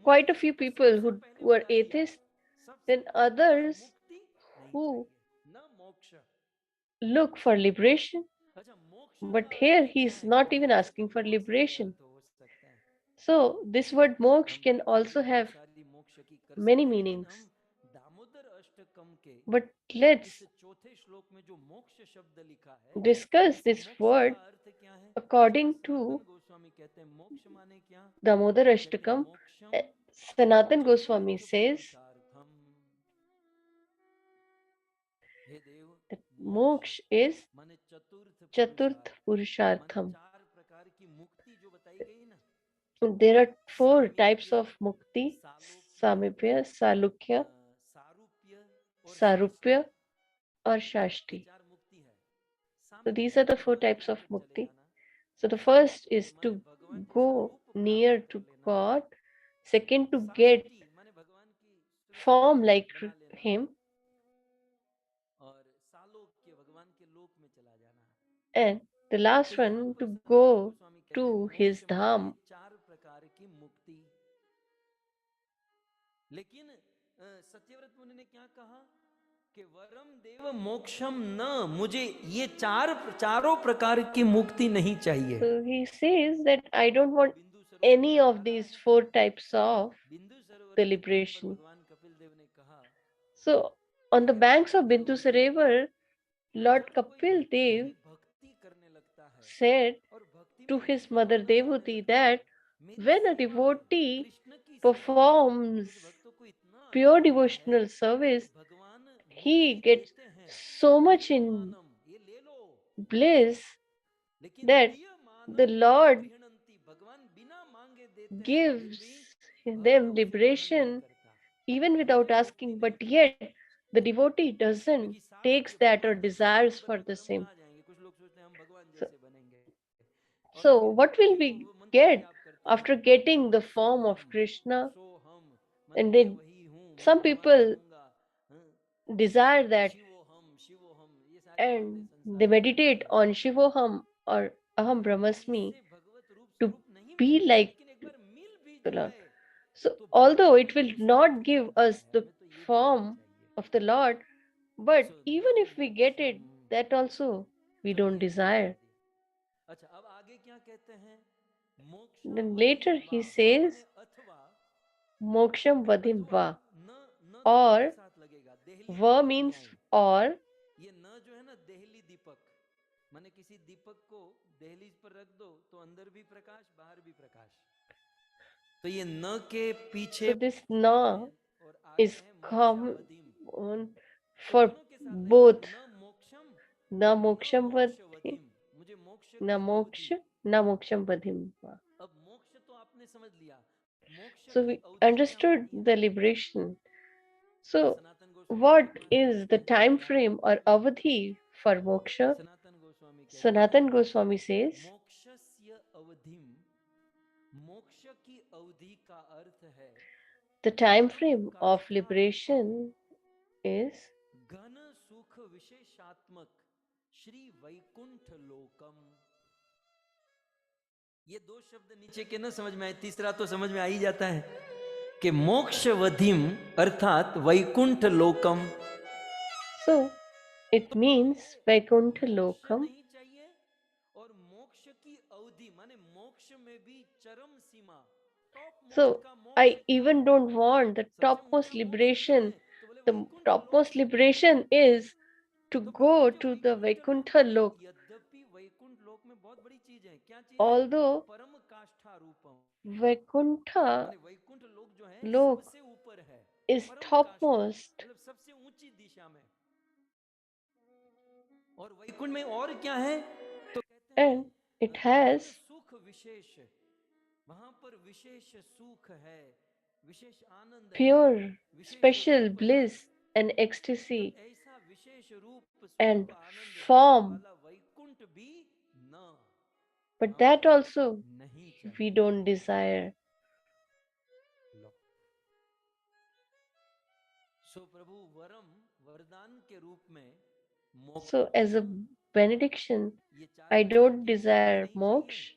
quite a few people who were atheists, then others who look for liberation. But here he is not even asking for liberation. So this word moksha can also have many meanings. But let's discuss this word according to Damodar Ashtakam. Sanatan Goswami says that moksha is Chaturth Purushartham. There are 4 types of mukti: Samipya, Salukya, Sarupya or Shashti. So these are the 4 types of mukti. So the first is to go near to God. Second, to get form like him, और सालों के भगवान के लोक में चला जाना। and the तो last यहाँ one पर to सनातन go गोस्वामी कहते हैं to his मोक्ष माने dham. 4 प्रकार की मुक्ति। लेकिन सत्यव्रत मुनि ने क्या कहा कि वरम देव मोक्षम न, मुझे ये चारों प्रकार की मुक्ति नहीं चाहिए। So he says that I don't तो want बिंदु सरोवर any में of ढाला these है, 4 types of बिंदु सरोवर the के तट पर liberation. भगवान कपिल देव ने कहा So on the कि banks of hey Bindu Govind, Sarovar, Lord जब कोई Kapil व्यक्ति Dev भक्ति करने लगता है said और भक्ति to में his लीन mother होना चाहने Devuti लगता है, that मेरी when a सेवा में, devotee कृष्ण की सेवा में performs उस भक्त को इतना pure आनंद आता है devotional कि service, भगवान he मुक्ति gets देते हैं। so much प्रिय in मानम, ये ले लो, bliss लेकिन that प्रिय the मानम बिना Lord गृहणंती, भगवान बिना मांगे देते हैं, फिर gives भी भक्त them उसे ग्रहण नहीं liberation करता, even without मुझे asking, मुक्ति नहीं but चाहिए। yet the devotee doesn't क्योंकि सालों takes के that or भगवान तो सोचते desires हैं for परम the धाम same. कहाँ जाएंगे, कुछ लोग सोचते हैं हम भगवान So, जैसे बनेंगे, और so फिर what will फिर we वो मंत्र भी get जाप करते after हैं, getting the form of Soham Krishna? सोहम, माने And मैं they वही हूँ, मैं some भगवान people रहूंगा। हाँ, desire that शिवोहम शिवोहम, ये सारी बातें and संसार they में चलती meditate on रहती हैं। Shivoham or Aham लेकिन Brahmasmi इससे भगवत रूप to स्वरूप नहीं be मिलता, like लेकिन एक बार मिल भी the Lord. जाए So, तो although भक्ति it में will उसका not क्या give आधार us है, the हमें तो ये देखना form चाहिए। of the Lord, but so even न if we get मोक्षम, it, that also we तो don't ये बात कह desire. दी। अच्छा, अब आगे क्या कहते हैं, मोक्ष Then वधिम later वा, he वा माने says, अथवा, Moksham Vadim अथवा Va, न दोनों के or साथ लगेगा, देहली Va दीपक means न्याय। or. ये न जो है ना, देहली दीपक, माने किसी दीपक को दहलीज पर रख दो तो अंदर भी प्रकाश बाहर भी प्रकाश, तो ये न के पीछे So this Na और आगे is है common मोक्षावधिम, तो for दोनों के साथ लगेगा, both. न मोक्षम Na न Moksham Vadim, मोक्षवधिम, मुझे मोक्ष Na की अवधि। Moksha, Na Moksham Vadim Va. अब मोक्ष तो आपने समझ लिया, मोक्ष So की we अवधि क्या understood होती है। the liberation. तो So सनातन गोस्वामी what भगवान is कहते the हैं time क्या, frame or avadhi for moksha? Sanatan Goswami कहते हैं Sanatan Goswami says मोक्षस्य अवधिम, मोक्ष की अवधि का अर्थ है the time परम frame of काष्ठा Rupam liberation is घन सुख विशेषात्मक श्री वैकुंठ लोकम। ये दो शब्द नीचे के ना समझ में आए, तीसरा तो समझ में आ ही जाता है कि मोक्षवधिम अर्थात वैकुंठ लोकम। so it तो means मुझे Vaikuntha मोक्ष Lokam. नहीं चाहिए, और मोक्ष की अवधि माने मोक्ष में भी चरम सीमा, टॉप मोस्ट So का मोक्ष, I even don't want the सबसे topmost ऊंचा मोक्ष क्या liberation. है, तो बोले The वैकुंठ topmost लोक। liberation is to तो बोले go मुझे to the वैकुंठ लोक Vaikuntha चाहिए, Lok. यद्यपि वैकुंठ लोक में बहुत बड़ी चीज है, क्या चीज है, Although परम काष्ठा रूपम, Vaikuntha माने वैकुंठ लोक जो है Lok सबसे ऊपर है, is परम काष्ठा topmost, मतलब सबसे ऊंची दिशा में। और वैकुंठ में और क्या है, तो कहते हैं and it has घन सुख विशेष, वहां पर विशेष सुख है, विशेष आनंद है, pure, विशेष special रूप है। bliss and तो ecstasy ऐसा विशेष रूप and स्वरूप आनंद देने form, वाला वैकुंठ भी न but that हमें also नहीं we चाहिए। don't desire. लो, सो प्रभु वरम वरदान के रूप में So, as a मोक्षम, benediction, ये चार I प्रकार don't की मुक्ति desire नहीं चाहिए, moksha,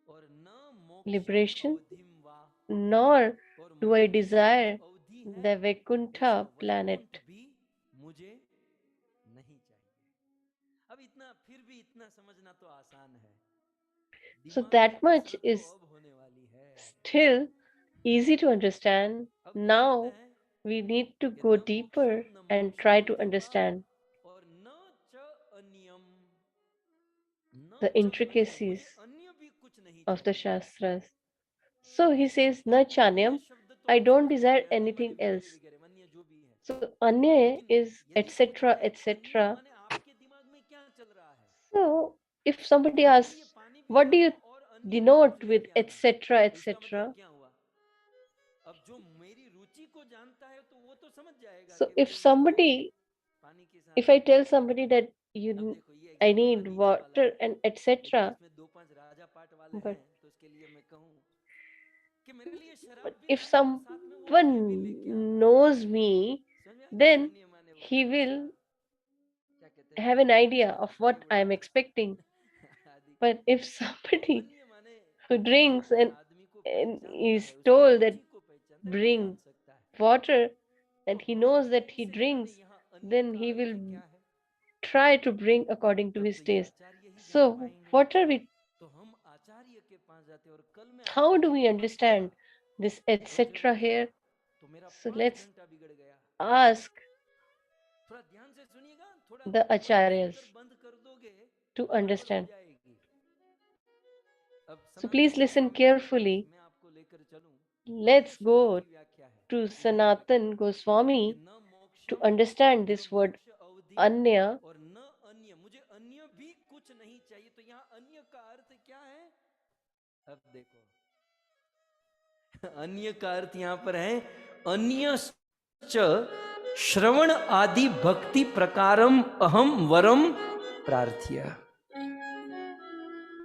और न मोक्षम liberation, अवधिम वा, nor और do I मोक्ष की जो desire अवधि है the ऐसा Vaikuntha वैकुंठ planet. भी मुझे नहीं चाहिए। अब इतना, फिर भी इतना समझना तो आसान है, So, दिमाग की that much कसरत तो is अब होने वाली है। still easy to understand. अब क्या कहते Now हैं we need to कि go न deeper मोक्षम न and मोक्ष try to अवधिम वा, understand और न च अनियम, न the च अनियम, intricacies मुझे अन्य भी कुछ नहीं of the चाहिए। Shastras. So he says, Na अब अन्य Chanyam, शब्द तो I आप don't समझ गए desire होंगे, अन्य माने anything वगैरह else. वगैरह, अन्य जो भी है। So Anya लेकिन is यदि पूछा etc. जाए अन्य etc. माने आपके दिमाग में क्या चल रहा है, So if somebody तो मैं ये asks, पानी पी what रहा do you हूँ और अन्य भी कुछ denote with लेके आना, etc. तो इसका मतलब etc.? क्या हुआ। अब जो मेरी रुचि को जानता है तो वो तो समझ जाएगा So कि if बोले इसको somebody, पानी के if साथ I ये tell चाहिए। somebody that अब you, देखो ये I एग्जाम्पल थोड़ा need नीचे वाला water है, and लेकिन etc. इसमें 2-5 राजा पाठ वाले But हैं, तो इसके लिए मैं कहूँ But if someone knows me, then he will have an idea of what I am expecting. But if somebody who drinks and is told that bring water and he knows that he drinks, then he will try to bring according to his taste. So, what are we, how do we understand this etc. here? So, let's ask the acharyas to understand. So, please listen carefully. Let's go to Sanatan Goswami to understand this word anya. अन्य का अर्थ यहाँ पर है अन्य श्रवण आदि भक्ति प्रकारम अहम वरम प्रार्थ्य।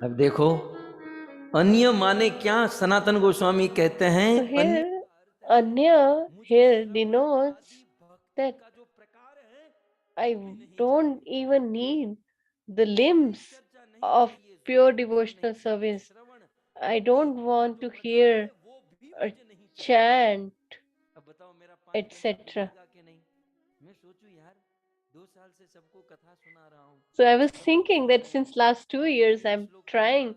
अब देखो अन्य माने क्या, सनातन गोस्वामी कहते हैं So here, anya here denotes that I don't even need the limbs of pure devotional service. I don't want to hear or chant, etc. So I was thinking that since last 2 years I'm trying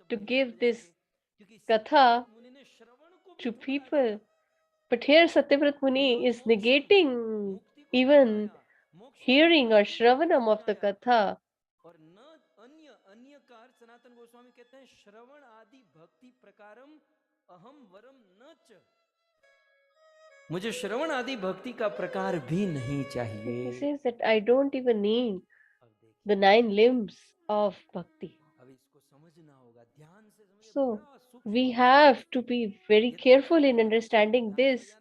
to give this katha to people. But here Satyavrat Muni is negating even hearing or shravanam of the katha. और न अन्य अन्य का अर्थ सनातन गोस्वामी कहते हैं श्रवण आदि भक्ति प्रकारम अहम वरम न च, मुझे श्रवण आदि भक्ति का प्रकार भी नहीं चाहिए. He says that I don't even need the 9 limbs of bhakti. अब इसको समझना होगा, ध्यान से समझिए. So we have to be very careful in understanding this.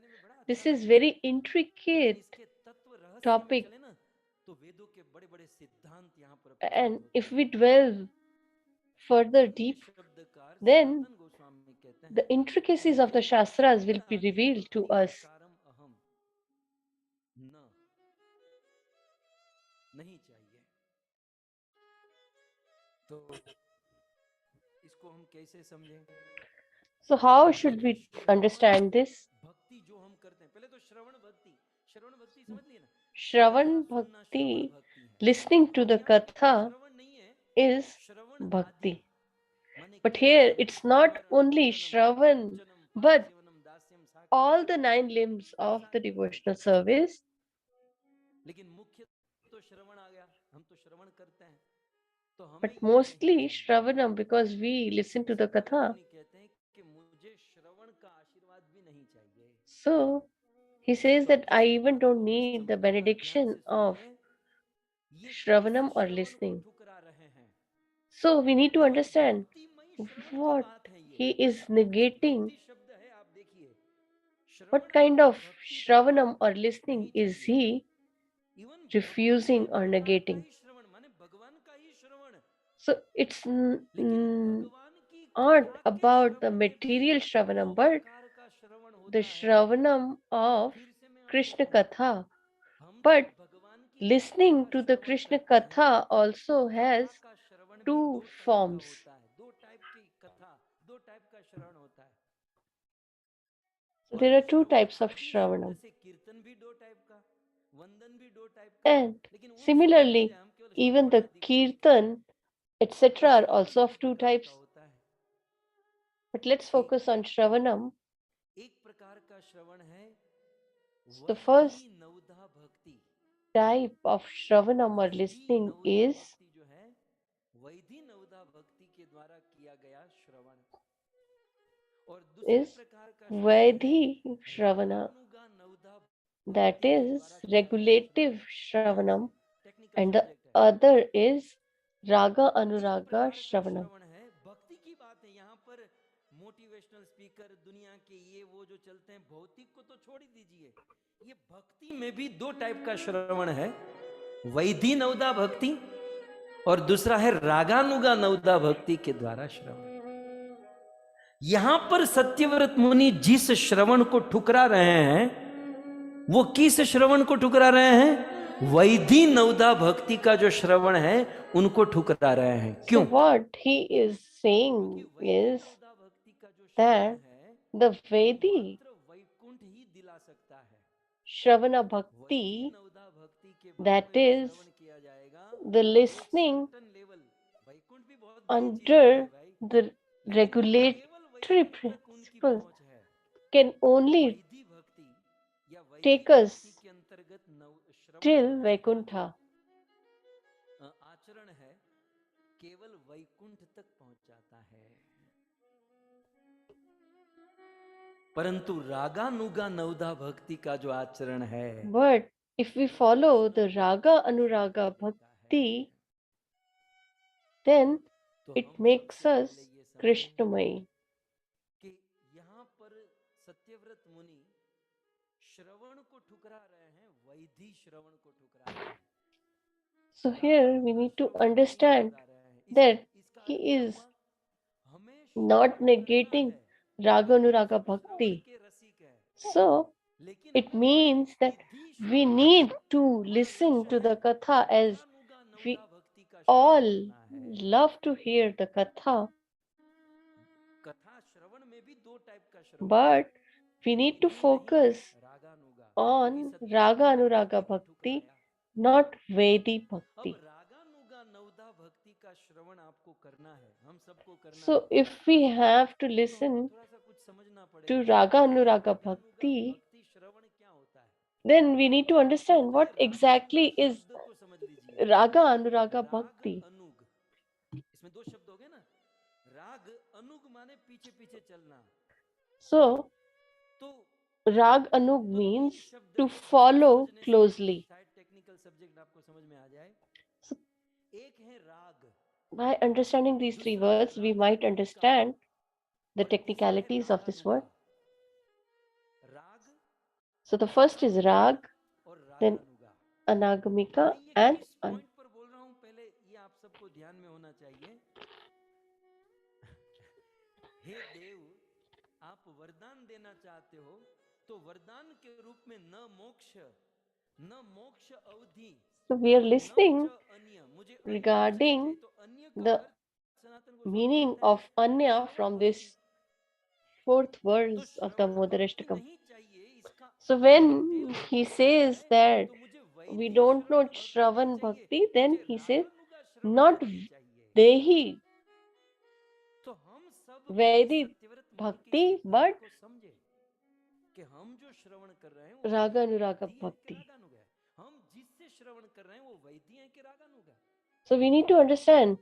This is very intricate topic. And if we dwell further deep, then the intricacies of the Shastras will be revealed to us. So how should we understand this? Shravan Bhakti, listening to the Katha, is Bhakti. But here it's not only Shravan, but all the 9 limbs of the devotional service. But mostly Shravanam, because we listen to the Katha. So he says that I even don't need the benediction of Shravanam or listening. So we need to understand what he is negating. What kind of Shravanam or listening is he refusing or negating? So it's not about the material Shravanam, but the Shravanam of Krishna Katha. But listening to the Krishna Katha also has 2 forms. So there are 2 types of Shravanam. And similarly, even the Kirtan, etc. are also of 2 types. But let's focus on Shravanam. The first type of Shravanam or listening is Vaidhi Shravana, that is regulative Shravanam, and the other is Raga Anuraga Shravanam. Motivational speaker दुनिया के ये वो जो चलते हैं, भौतिक को तो छोड़ ही दीजिए, ये भक्ति में भी 2 टाइप का श्रवण है, वैधि नवदा भक्ति और दूसरा है रागानुगा नवदा भक्ति के द्वारा श्रवण. यहां पर सत्यव्रत मुनि जिस श्रवण को ठुकरा रहे हैं, वो किस श्रवण को ठुकरा रहे हैं? वैधि नवदा भक्ति का जो श्रवण है उनको ठुकरा रहे हैं। क्यों? So what he is saying is that the Vedi Vaikuntha ही दिला सकता है। Shravana Bhakti, that is the listening under the regulatory principles, can only take us till Vaikuntha. आचरण है केवल वैकुंठ तक पहुंचाता है, परंतु रागानुगा नवदा भक्ति का जो आचरण है, But if we follow the Raga Anuraga Bhakti, then it makes us Krishnamai. कि यहाँ पर सत्यव्रत मुनि श्रवण को ठुकरा रहे हैं, वैधि श्रवण को ठुकरा रहे हैं। So here we need to understand that he is not negating Raga Anuraga Bhakti. So it means that we need to listen to the Katha, as we all love to hear the Katha. But we need to focus on Raga Anuraga Bhakti, not Vedi Bhakti. So if we have to listen to Raga Anuraga Bhakti, then we need to understand what exactly is Raga Anuraga Bhakti. इसमें दो शब्द हो गए ना, राग अनुग माने पीछे पीछे चलना। So Rag Anug means to follow closely. Technical subject आपको समझ में आ जाए। So, एक है राग, by understanding these three words, we might understand the technicalities of this word. So the first is Rag, then Anagamika and An. पर बोल रहा हूं, पहले ये आप सबको ध्यान में होना चाहिए। हे देव, आप वरदान देना चाहते हो तो वरदान के रूप में न मोक्ष अवधि। So we are listening regarding the meaning of Anya from this fourth verse of Damodar Ashtakam. So when he says that we don't know Shravan Bhakti, then he says not Dehi Vedi Bhakti, but Raga Anuraga Bhakti. So we need to understand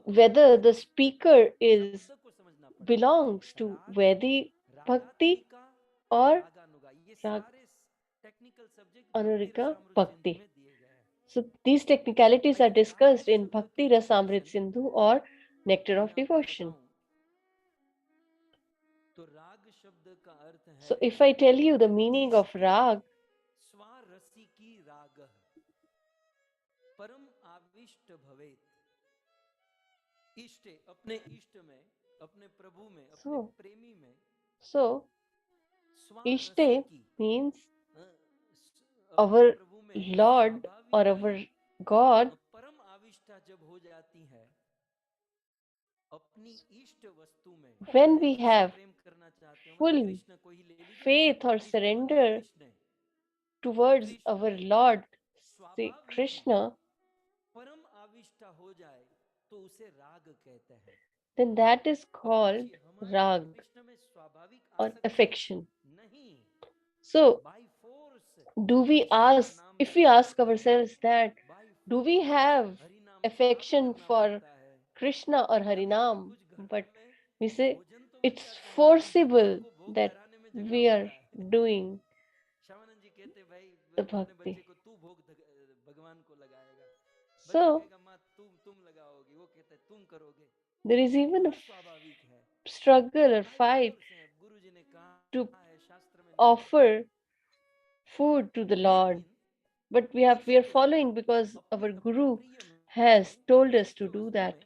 whether the speaker belongs to Vedi Bhakti or Raga Anuraga Bhakti. So these technicalities are discussed in Bhakti Rasamrit Sindhu or Nectar of Devotion. So if I tell you the meaning of Rag, परम आविष्ट भवेत, इष्टे अपने इष्ट में, अपने प्रभु में, अपने प्रेमी में। So Ishte means our Lord or our God. परम आविष्टा जब हो जाती है अपनी इष्ट वस्तु में, when we have full faith or surrender towards our Lord Sri Krishna, परम आविष्टा हो जाए तो उसे राग कहते हैं। then that is called rag or affection. So if we ask ourselves that, do we have affection for Krishna or Harinam? But we say it's forcible that we are doing the bhakti. So there is even a struggle or fight to offer food to the Lord, but we are following because our Guru has told us to do that.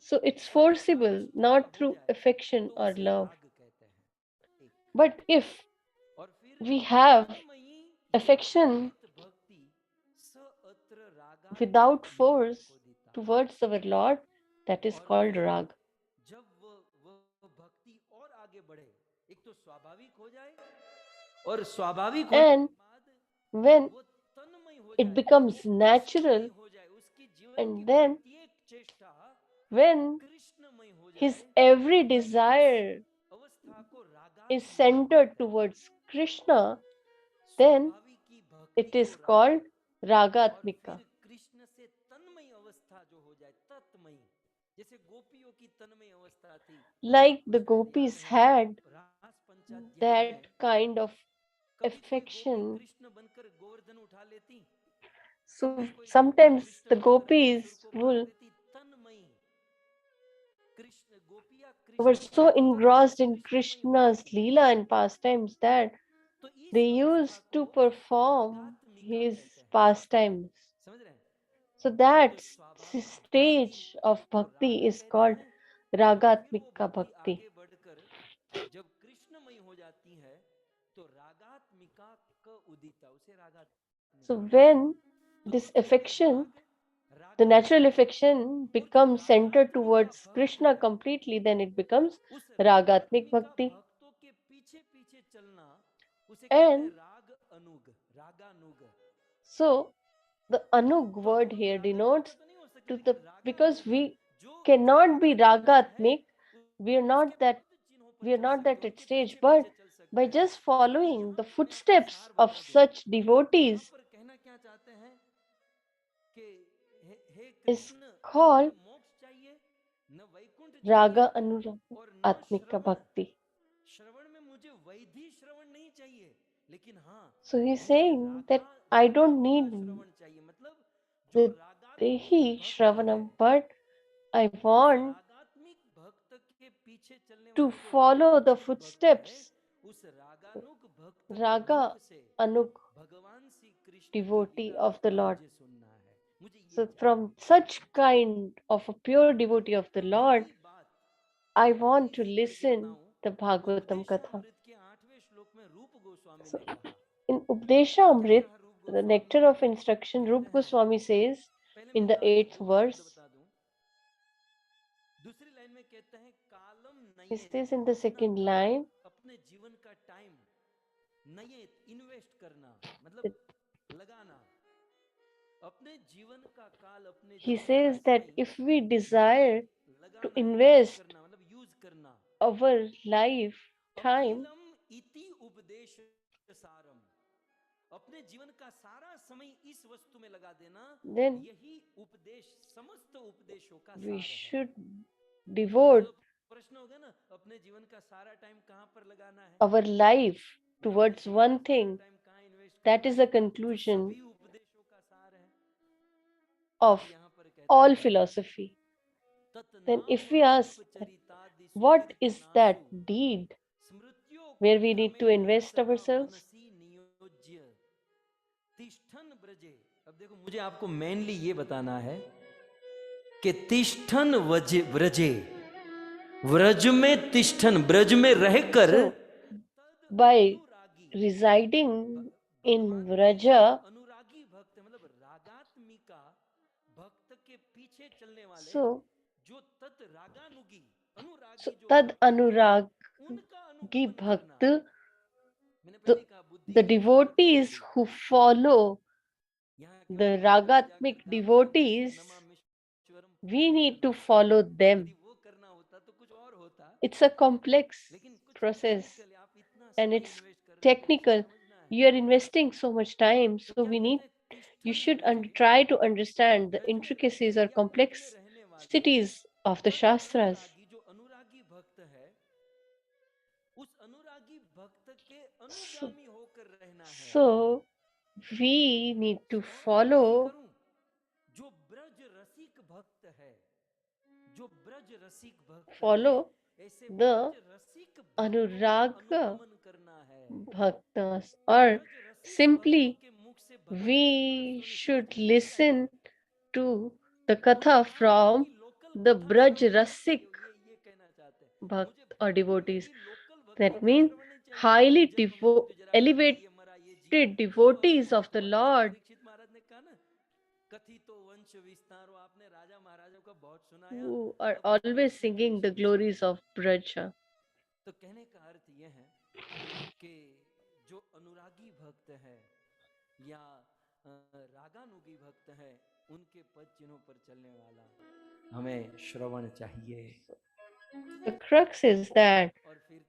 So it's forcible, not through affection or love. But if we have affection without force towards our Lord, that is called rag. जब वो भक्ति और आगे बढ़े, एक तो स्वाभाविक हो जाए और स्वाभाविक होने And के बाद when वो तन्मय हो it जाए, becomes कृष्णमय natural, हो जाए, उसकी जीवन की and then प्रत्येक चेष्टा when कृष्णमय हो his जाए, every जब इस desire अवस्था को is रागात्मिका centered कहते हैं, towards Krishna, then स्वाभाविक की भक्ति it को is राग called और Ragatmika. फिर कृष्ण से तन्मय अवस्था जो हो जाए, तत्मय, जैसे गोपियों की तन्मय अवस्था थी, Like the उसमें याद gopis है had रास पंचाध्याय में that kind of कभी कोई गोपी affection. कृष्ण बनकर गोवर्धन उठा लेती, So कभी कोई गोपी sometimes कृष्ण the बनकर बकासुर gopis को मार will देती, तन्मयी कृष्ण गोपियां were कृष्ण so के तन्मयी engrossed in कृष्णमयी हो Krishna's जाती, Leela and pastimes that तो इस they अवस्था used को to perform रागात्मिका his कहते हैं, pastimes. समझ रहे हैं? So that तो स्वाभाविक भक्ति stage of को राग bhakti is कहते called हैं और फिर वो Ragatmika भक्ति Bhakti. आगे बढ़कर जब कृष्णमयी हो जाती है तो रागात्मिका क उदिता, उसे रागात्मिका So कहते हैं। when तो this फिर affection, राग the natural रागात्मिका affection और जो becomes centered रागात्मिका towards भक्त Krishna है, completely, then it becomes उस Ragatmik रागात्मिका Bhakti. भक्तों के पीछे पीछे चलना, उसे कहते हैं And राग अनुग, रागानुग। so the Anug तो word हम here रागात्मिका denotes तो नहीं हो सकते, to लेकिन the, because रागानुग, we जो जो cannot be रागात्मिक है Ragatmik, we are उसके not that, पद चिन्हों पर we are चल not सकते that हैं, at उनके stage, पीछे but पीछे चल सकते by हैं। just तो following यहाँ the मैंने आपको footsteps सार of बता दिया, such यहाँ devotees पर कहना क्या चाहते हैं कि हे is कृष्ण, न called हमें मोक्ष चाहिए, न वैकुंठ चाहिए, Raga Anuraga और न Atmika श्रवण, Bhakti. श्रवण में मुझे वैधि श्रवण नहीं चाहिए, लेकिन हाँ So he's मुझे saying that I don't रागानुगा need श्रवण चाहिए, मतलब जो the रागात्मिक Dehi भक्त है, Shravanam, but I उस want रागात्मिक भक्त के पीछे चलने to वाला जो follow the रागानुग भक्त है, footsteps, उस रागानुग भक्त के Raga मुख से Anug भगवान श्री कृष्ण की devotee Leela of the Lord. मुझे सुनना है, मुझे ये So चाहिए। from such kind of a pure devotee of the Lord, यही बात I मैं want to इसी करके listen बताऊं, the Bhagavatam Katha. उपदेशामृत के 8वें श्लोक में रूप गोस्वामी So ने कहा, in Updesha क्या Amrit, कहा रूप the Goswami? nectar of instruction, कहते Rup हैं, Goswami says पहले in मैं the यहाँ के 8th बोध शब्द verse, बता दूं, दूसरी लाइन में कहते हैं कालम he नयेत, says in the अपना second काल, line, अपने जीवन का टाइम, नयेत इन्वेस्ट करना, that मतलब लगाना, अपने जीवन का काल, अपने he जीवन का says that समय if we नयेत desire to लगाना, इन्वेस्ट invest करना, मतलब यूज करना, our life time, अखिलम इति उपदेश सारम, अपने जीवन का सारा समय इस वस्तु में लगा देना, then यही उपदेश समस्त उपदेशों का we सार है। should devote तो प्रश्न होगा ना, अपने जीवन का सारा टाइम कहाँ पर लगाना है, our life या अपने towards जीवन का one सारा thing. टाइम कहाँ इन्वेस्ट That करना is है, the जो conclusion सभी उपदेशों का सार है। of फिर यहाँ पर कहते all हैं, philosophy. Then तत्नाम if we ask रूप that चरितादिषु what is that कीर्तनासु deed स्मृत्यो where we need to क्रमेण invest सदा ourselves, मनसी नियोज्य तिष्ठन ब्रजे। अब देखो, मुझे आपको मेनली ये बताना है कि तिष्ठन व्रजे, व्रज में तिष्ठन, ब्रज में रहकर so तद by अनुरागी, residing in भगवान के जो Vraja, अनुरागी भक्त, मतलब रागात्मिका भक्त के पीछे चलने वाले, so जो तत् रागानुगी so अनुरागी जो tad भक्त है, anuragi उनका अनुगमन करना। bhakt, मैंने पहले the, ही कहा, बुद्धि the की विषयार्थ devotees छोड़ी, who follow यहाँ केवल the भीतर में जाकर ragatmik काम करना है, devotees, नमामीश्वरम we पूजनीय need to भक्ति। follow them. यदि वो करना होता तो कुछ और होता, It's a complex लेकिन कुछ process टेक्निकल, आप इतना and समय it's इन्वेस्ट कर रहे हो तो उसको technical. समझना है। You are investing so much time, तो so क्या we need, कहते हैं, you तिष्ठन should ब्रजे, try to understand the Braj में intricacies रहकर or या ब्रज में रहने वाले complexities of the तद Shastras. अनुरागी, जो अनुरागी भक्त है, उस अनुरागी भक्त के So, अनुगामी होकर रहना है। so we need to और कैसे follow, करूं? जो ब्रज रसिक भक्त है, जो ब्रज रसिक भक्त है, follow ऐसे the ब्रज रसिक भक्तों का Anuraga अनुगमन करना है। Bhaktas, or ब्रज रसिक भक्तों simply के मुख से भगवत कथा we सुनी, समझ should में नहीं आएगा। listen to the Katha उनका from उनकी local the Braj Rasik Bhakt or devotees. That means highly elevated devotees of the Lord who are always singing the glories of Braja. तो कहने का अर्थ यह है कि जो अनुरागी भक्त है या रागानुगी भक्त है उनके पद चिन्हों पर चलने वाला हमें श्रवण चाहिए. The crux is that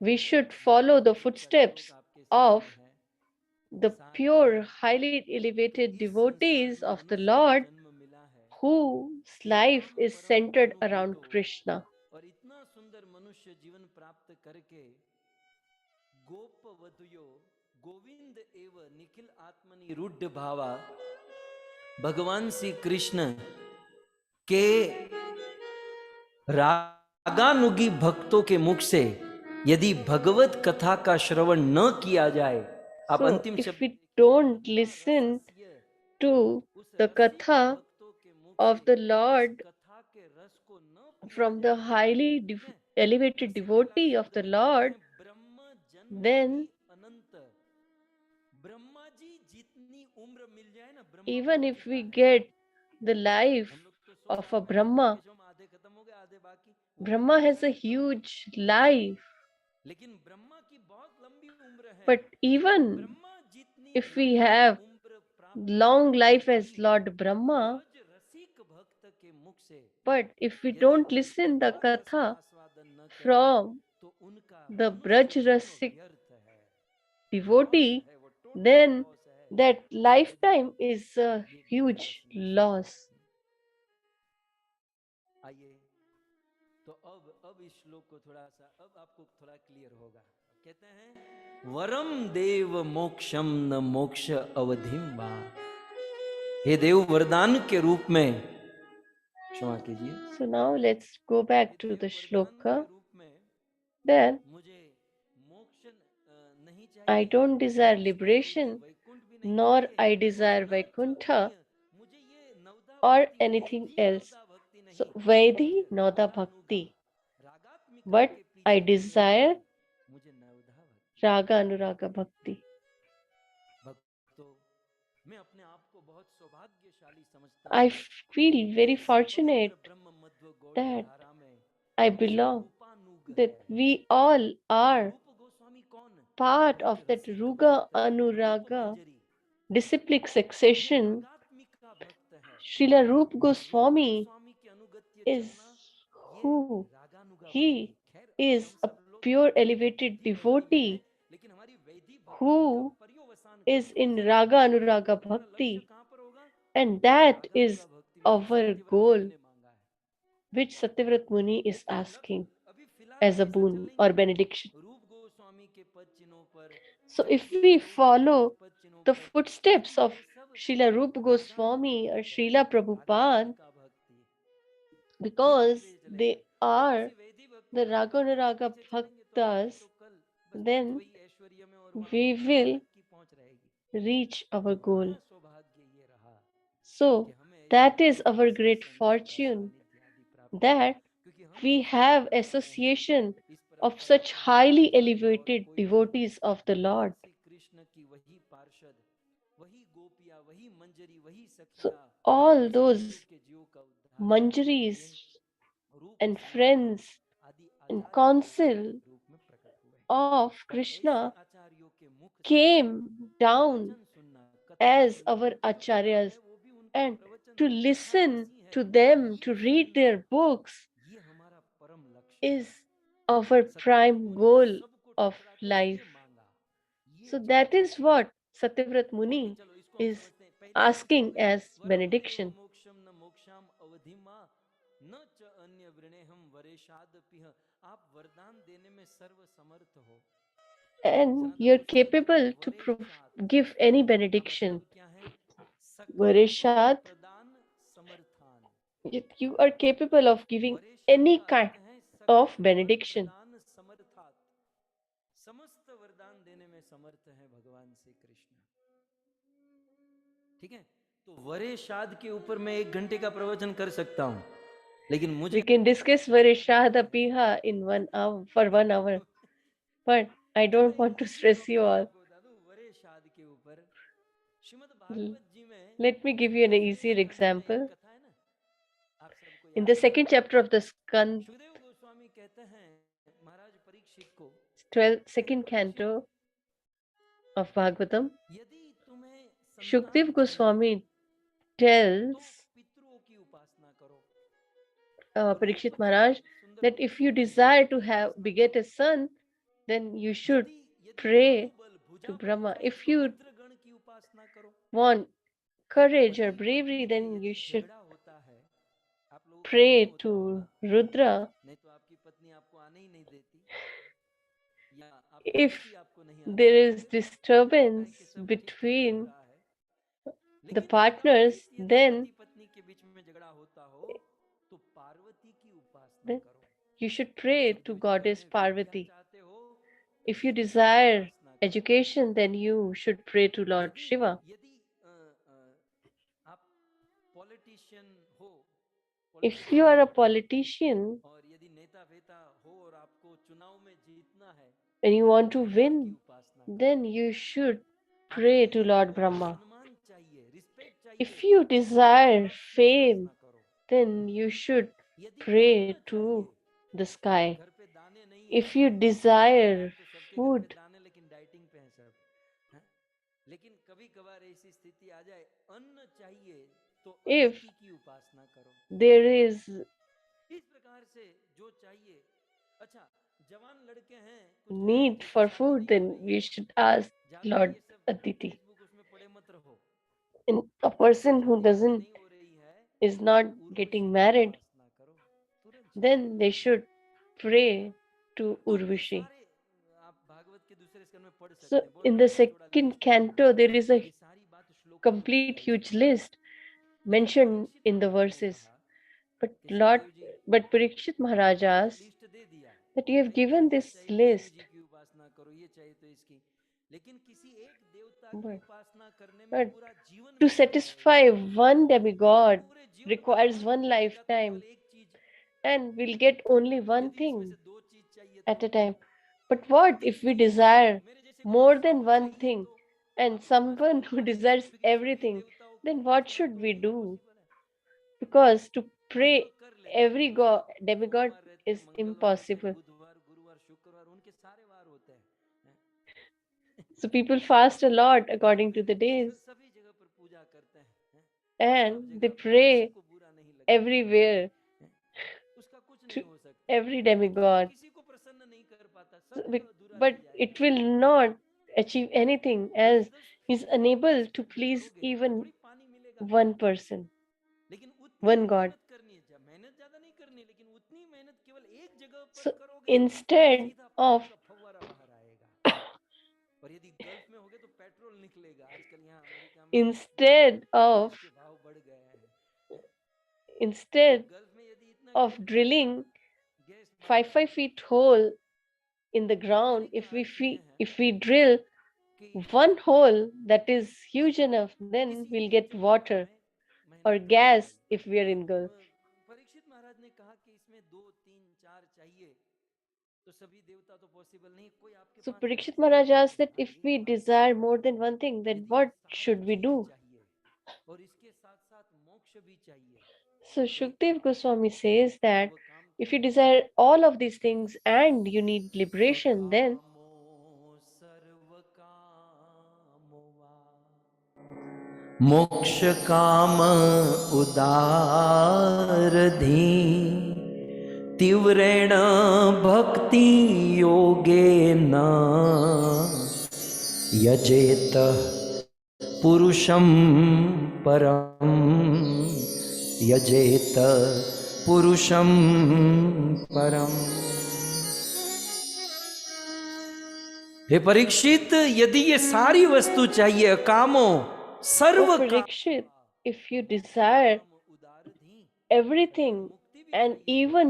we should follow the footsteps of the pure, highly elevated devotees of the Lord whose life is centered around Krishna. और इतना सुंदर मनुष्य जीवन प्राप्त करके गोप वधुयो गोविंद एव निखिल आत्मनि रुद्ध भावा भगवान श्री कृष्ण के रागानुगी भक्तों के मुख से यदि भगवत कथा का श्रवण न किया जाए, आप अंतिम if we don't listen to the katha of the Lord from the highly elevated devotee of the Lord, then even if we get the life of a Brahma, Brahma has a huge life. But even if we have long life as Lord Brahma, but if we don't listen the katha from the Braj Rasik devotee, then that lifetime is a huge loss. तो अब इस श्लोक को थोड़ा सा अब आपको थोड़ा क्लियर होगा. कहते हैं वरम देव मोक्षम न मोक्ष अवधिम वा. हे देव वरदान के रूप में क्षमा कीजिए. So now let's go back to the shloka. Then I don't desire liberation, nor I desire Vaikuntha or anything else. So Vaidhi Nauda Bhakti. But I desire Raga Anuraga Bhakti. I feel very fortunate that I belong, that we all are part of that Ruga Anuraga disciplic succession. Srila Rup Goswami is who? He is a pure elevated devotee who is in Raga Anuraga Bhakti, and that is our goal, which Satyavrat Muni is asking as a boon or benediction. So if we follow the footsteps of Srila Rupa Goswami or Srila Prabhupada, because they are the Raganuraga Bhaktas, then we will reach our goal. So that is our great fortune, that we have association of such highly elevated devotees of the Lord. So all those manjaris and friends and council of Krishna came down as our acharyas, and to listen to them, to read their books, is our prime goal of life. So that is what Satyavrat Muni is asking as benediction. And you're capable to give any benediction. Vareshad, you are capable of giving any kind of benediction. समस्त वरदान देने में समर्थ है भगवान श्री कृष्ण. ठीक है, तो वरेशाद के ऊपर मैं 1 घंटे का प्रवचन कर सकता हूं, लेकिन मुझे We can discuss Varishada Piha in 1 hour for 1 hour, but I don't want to stress you all. वरेशाद के ऊपर श्रीमद् L- भागवत जी में Let me give you an easier वरेश खंड में एक example. कथा है ना, आप सबको In याद the होगा। second chapter of the Skand, Sukhdev Goswami कहते हैं महाराज परीक्षित को, 12th, अरे second Parikshit, canto of Bhagavatam, यदि तुम्हें संतान Shukdev चाहिए Goswami तो tells पितरों की उपासना करो। Parikshit Maharaj that if you desire to have beget a son, then you should यदि यदि pray बाहुबल to भुजा बल Brahma. चाहिए If तो you रुद्रगण की उपासना करो। want courage or पति bravery, पत्नी में then you यदि should झगड़ा होता है, आप लोगों के यहाँ नहीं pray होता to होगा, Rudra. नहीं तो आपकी पत्नी आपको आने ही नहीं देती, या आपका If पति आपको नहीं आने there is देते, आपको लगता है disturbance कि सब ठीक ठीक चल between रहा है। the लेकिन partners, कदाचित यदि then पति पत्नी के बीच में झगड़ा होता हो तो पार्वती की उपासना then करो। you should pray to Sukhdev ji कहते Goddess हैं विद्या Parvati. चाहते हो तो If you शिव की desire उपासना करो। education, then you should pray to Lord यदि Shiva. यदि आप पॉलिटिशियन हो, If you are a politician और यदि नेता वेता हो और आपको चुनाव में जीतना है and you want तो to ब्रह्मा की win, उपासना करो। then you should आपको pray to यदि Lord Brahma. सम्मान चाहिए, रिस्पेक्ट चाहिए If you तो desire आकाश की fame, उपासना करो। then you should यदि pray अन्न to चाहिए, the sky. घर पे दाने नहीं है, If you आज desire तो सबके घर पे food, दाने लेकिन डाइटिंग पे हैं सब, हैं? लेकिन कभी कभार ऐसी स्थिति आ जाए अन्न चाहिए तो if अदिति की उपासना करो। there is इस प्रकार से जो चाहिए। अच्छा, जवान लड़के हैं, कुछ हैं need जिनकी for शादी food, नहीं हो then रही we है, should ask ज्यादा Lord ये सब Aditi. फेसबुक उसमें पड़े मत रहो। And a person who शादी आपकी doesn't नहीं हो रही है is तो not उर्वशी getting की married, उपासना करो, तुरंत then शादी they हो should pray to तो ये Urvashi. सारे आप भागवत के दूसरे स्कंद में पढ़ So सकते हैं, बहुत in the लंबा चौड़ा second लिस्ट है, canto, there is a ये सारी बात श्लोकों में हमने complete पढ़ी huge है। list लेकिन mentioned परीक्षित in the महाराज ने verses. कहा But कि Lord, Sukhdev ji but Parikshit Maharaj आपने तो asked लिस्ट दे दिया that you have भाई, given ये this चाहिए तो शिव list, जी की उपासना करो, ये चाहिए तो इसकी, लेकिन किसी एक देवता की but, उपासना करने में but पूरा जीवन to बीत जाएगा, satisfy one demigod पूरे जीवन भर requires ढूंढ one ढूंढेगा तो lifetime, केवल एक चीज, and we'll get only one यदि इसमें thing से दो चीज चाहिए at तो, a time. But what यदि if we तीन चाहिए, desire मेरे जैसे को more 100 than one चाहिए thing, तो and आप लोग आजकल someone who पढ़ते हैं desires कि सभी everything, देवताओं की then what उपासना should तो we do? इम्पॉसिबल है, Because to कुछ pray लोग कर लेते हैं, every कुछ god लोग demigod सोमवार रहते हैं, is मंगलवार रहते हैं, impossible. बुधवार गुरुवार शुक्रवार उनके सारे वार होते हैं, So people fast a lot according to the days, सभी जगह पर पूजा करते हैं, सब and they जगह पर, किसी pray को बुरा नहीं लगता, everywhere उसका कुछ नहीं to हो सकता, every demigod. किसी को प्रसन्न नहीं कर पाता, So सब अधूरा but रह it जाएगा। will not achieve anything दस as दस he's फीट unable जिस to खड्डे please करोगे even थोड़ी पानी मिलेगा, one person, लेकिन उतनी ही one god. मेहनत करनी है, मेहनत ज्यादा नहीं करनी, लेकिन उतनी मेहनत केवल एक जगह पर So करोगे, instead सीधा पानी of का फव्वारा बाहर आएगा, और यदि गल्फ में होगे तो पेट्रोल निकलेगा। आजकल यहाँ अमेरिका में instead of गैस के भाव बढ़ गए हैं, तो instead गल्फ में यदि इतना of gas drilling gas 5 feet hole in the ground, वैज्ञानिक if आज चुके हैं if we drill कि one hole that is huge enough, then किसी we'll एक get जगह पर water हमें or मेहनत करनी gas चाहिए। if we are तो in Gulf. परीक्षित महाराज ने कहा कि इसमें 2 3 4 चाहिए, तो सभी देवता तो पॉसिबल नहीं, कोई आपके So पास Parikshit ऐसी Maharaj चीज asked है, that हाँ if एक we बात desire more than one thing, then यदि what सारी should we चीज do? चाहिए और इसके साथ साथ मोक्ष भी चाहिए, So तो Shukdev Goswami says तो that वह काम if क्या you है? desire all of these things and you need liberation, then अकामो सर्व कामो वा मोक्ष काम उदारधी तीव्रेण भक्ति योगेन यजेत पुरुषं परम यजेत पुरुषं परम। हे परीक्षित, यदि ये सारी वस्तु चाहिए, कामो सर्व oh Parikshit, if you desire everything and even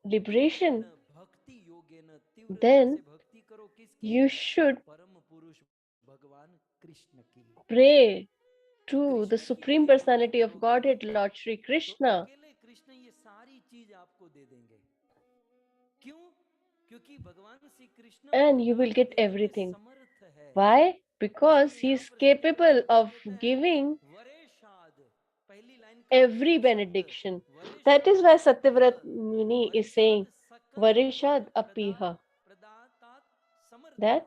liberation, भक्ति योगेन तीव्रता then से भक्ति करो, किसकी? you should परम पुरुष भगवान कृष्ण की, pray to the कृष्ण की Supreme यदि भक्ति Personality of करोगे Godhead, Lord Shri तो Krishna. अकेले कृष्ण ये सारी चीज आपको दे देंगे। क्यों? क्योंकि भगवान Shri Krishna and you will प्रदान get देने में everything. समर्थ है। Why? Because इसीलिए he यहाँ is पर capable सत्यव्रत मुनि of कहते हैं giving वरेशाद, पहली लाइन का every प्रथम शब्द benediction. That is वरेशाद why अपिह, Satyavrat Muni is saying, वरेशाद सकल गुण Varishad Apiha, प्रदातात समर्थात, that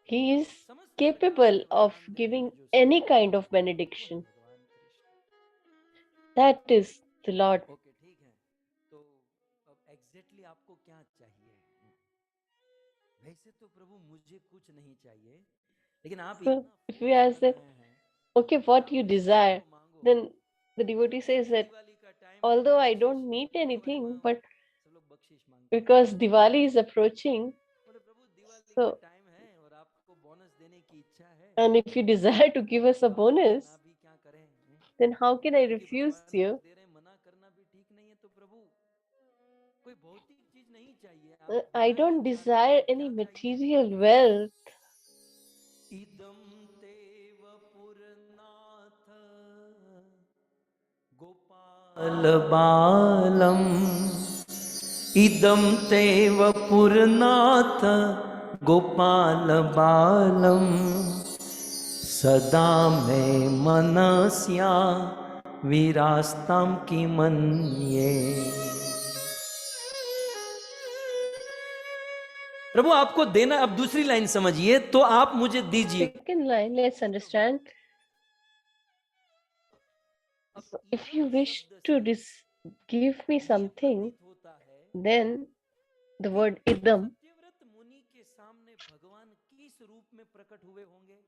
he is समस्त प्रकार capable से of वरदान देने giving में जो any समर्थ kind है of वो है benediction. भगवान Krishna. That is the Lord. Okay, ठीक है। तो अब एग्जैक्टली आपको क्या चाहिए? वैसे तो प्रभु मुझे कुछ नहीं चाहिए, लेकिन आप So इतना if we फोर्स ask कर that, रहे हैं okay, कि what आप you कुछ मांगो desire, मांगो। then the devotee says अभी that दिवाली का टाइम है, although I बख्शिश don't need दिवाली anything, में but सब लोग बख्शिश मांगते हैं। because Diwali is approaching, बोले प्रभु दिवाली का so टाइम है और आपको बोनस देने की इच्छा है, and if you desire to give us a तो आप bonus, मना भी क्या करें? then how can I क्योंकि refuse भगवान कुछ you? दे रहे हैं, मना करना भी ठीक नहीं है। तो प्रभु कोई भौतिक चीज नहीं चाहिए, आप I बताइए don't क्या desire any क्या चाहिए? material wealth. इदं तेव पुरनाथ गोपाल बालम, इदं तेव पुरनाथ गोपाल बालम, सदा में मनस्या विरास्ताम की मन्ये। प्रभु आपको देना, अब दूसरी लाइन समझिए, तो आप मुझे दीजिए। Second line, let's understand. So if you wish to give me something, then the word idam. Satyavrat मुनि के सामने भगवान किस रूप में प्रकट हुए होंगे?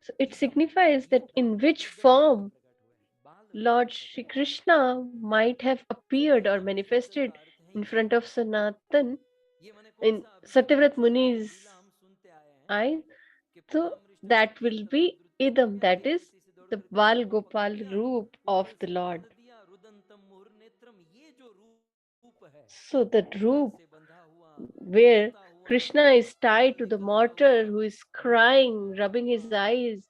So it signifies that in which form Lord Shri Krishna might have appeared or manifested in front of Sanatan in Satyavrat Muni's eyes. So that will be idam, that is the Bal Gopal roop of the Lord. So that roop where Krishna is tied to the mortar, who is crying, rubbing his eyes,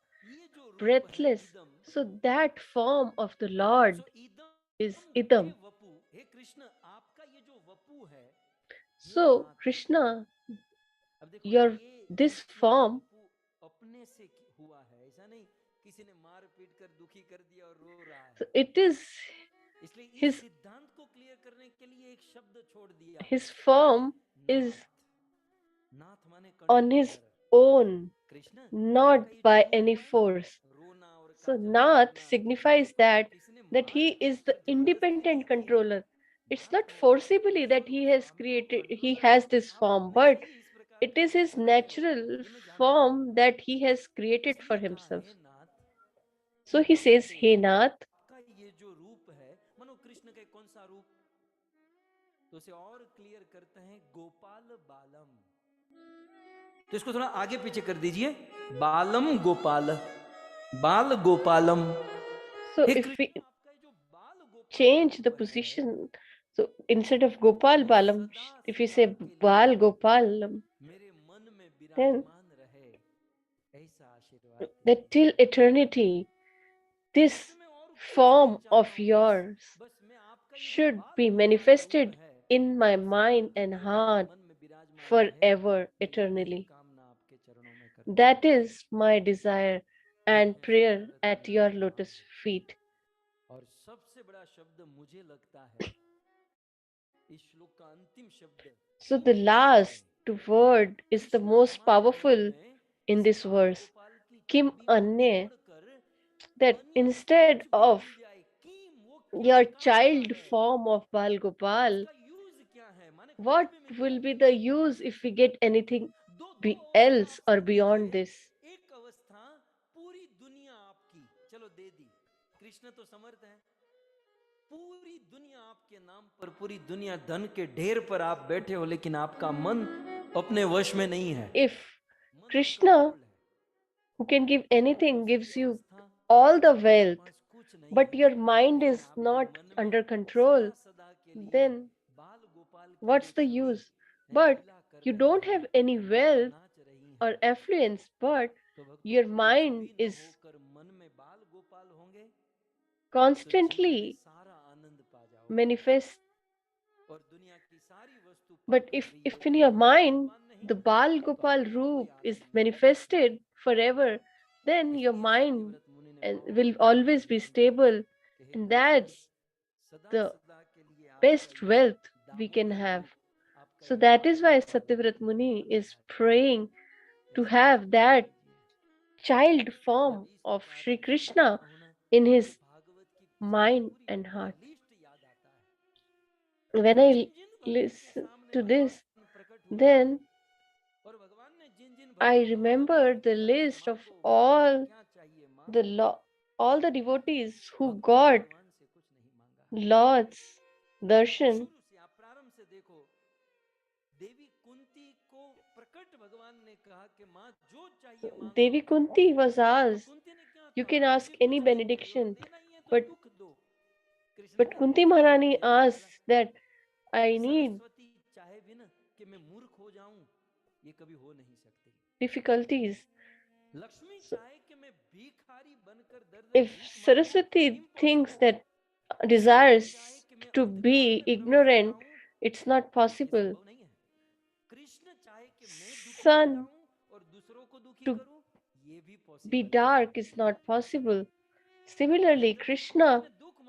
breathless. So that form of the Lord is idam. हे कृष्ण, आपका ये जो वपु है ये So नाथ है। Krishna, अब देखो your this ये form, Vapu अपने से हुआ है, ऐसा नहीं किसी ने मार पीट कर दुखी कर दिया और रो रहा है। so it is इसलिए इस his सिद्धांत को क्लियर करने के लिए एक शब्द छोड़ दिया, his form is नाथ। नाथ माने on his controller. own, Krishna not आपका ये जो by रूप any है ना, force. रोना और So काजल Nath लगाना, signifies ये that किसी ने he मार is पीट the कर जबरदस्ती independent नहीं किया। controller. It's नाथ not है forcibly that he has स्वामी को created, he कंट्रोलर has है, this आप form, अपने से but ही इस प्रकार it का is रूप his बनाए हो, natural ये मैं जानता हूँ। form that he has created for इसलिए कहा himself. Hey Nath, So he says, Hey Nath, आपका ये जो रूप है, मनो कृष्ण का कौन सा रूप, तो उसे और क्लियर करते हैं गोपाल बालम। तो इसको थोड़ा आगे पीछे कर दीजिए, बालम गोपाल, बाल Gopalam. so hey if Krishna, we आपका जो बाल गोपाल change the रूप है position, so instead of Gopal वो Balam, सदा if we say सदा के Bal लिए Gopalam, मेरे मन में then विराजमान रहे, ऐसा आशीर्वाद that दीजिए। till eternity, this इसमें मैं और कुछ नहीं form of चाहता हूँ, yours बस मैं आपका ये जो should बाल be गोपाल रूप manifested है, in my ये mind सदा and के लिए मेरे heart मन में विराजमान रहे, forever, मैं यही eternally. कामना आपके चरणों में करता That हूँ। is my desire ये and है prayer सत्यव्रत at मुनि your की lotus वाणी। feet. और सबसे बड़ा शब्द मुझे लगता है इस श्लोक का अंतिम शब्द, So the last word is the Krishna most हमारे मन powerful में in इस this बाल verse. गोपाल की Kim छवि को Anye, छोड़कर that अन्य instead कुछ भी of मिल जाए, कीम वो क्या your काम का child है, form of Bal Gopal, उसका यूज क्या है, माने कुछ what भी मिल will जाए। be the use if we get anything दो दो अवस्था else आपको or beyond दीजिए, this? एक अवस्था पूरी दुनिया आपकी, चलो दे दी, कृष्ण तो समर्थ है, पूरी दुनिया आपके नाम पर, पूरी दुनिया धन के ढेर पर आप बैठे हो, लेकिन आपका मन अपने वश में नहीं है, If मन Krishna, अनकंट्रोल्ड है। who can give anything, दूसरी gives you अवस्था, all the आपके wealth, पास कुछ नहीं but है, your mind लेकिन is आपके not मन में under सदा control, सदा के लिए then बाल गोपाल की जो what's the छवि use? है But लीला कर you रही don't है, have any wealth नाच रही or है, affluence, but तो भक्तों your कुछ mind भी न is होकर मन में बाल गोपाल होंगे, तो जीवन में constantly सारा आनंद पा जाओगे। manifest. But if in your mind the Bal Gopal Roop is manifested forever, then your mind will always be stable, and that's the best wealth we can have. So that is why Satyavrat Muni is praying to have that child form of Sri Krishna in his mind and heart. When I listen to this, then I remember the list of all the devotees who got Lord's darshan. Devi Kunti was asked, you can ask any benediction, but Kunti Maharani asked that I need difficulties. So if Saraswati thinks that desires to be ignorant, it's not possible. Sun to be dark is not possible. Similarly, Krishna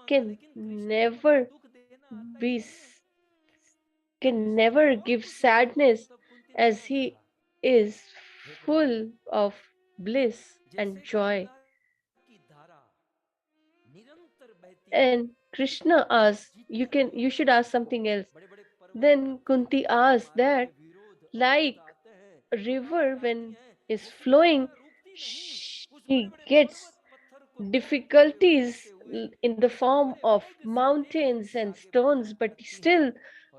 can never be can never give sadness as he is full of bliss and joy. And Krishna asks, you should ask something else. Then Kunti asks that, like a river when is flowing, she gets difficulties in the form of mountains and stones, but still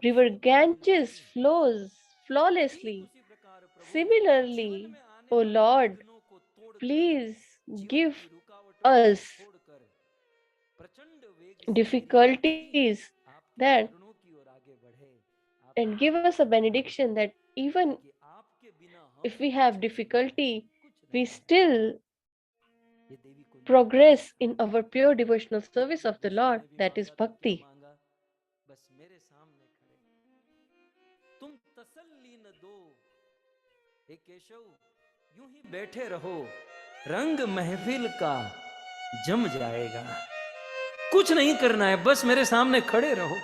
river Ganges flows flawlessly. Similarly, O Lord, please give us difficulties that and give us a benediction that even if we have difficulty, we still progress in our pure devotional service of the Lord, that is bhakti. यूं ही बैठे रहो रंग महफिल का जम जाएगा कुछ नहीं करना है बस मेरे सामने खड़े रहो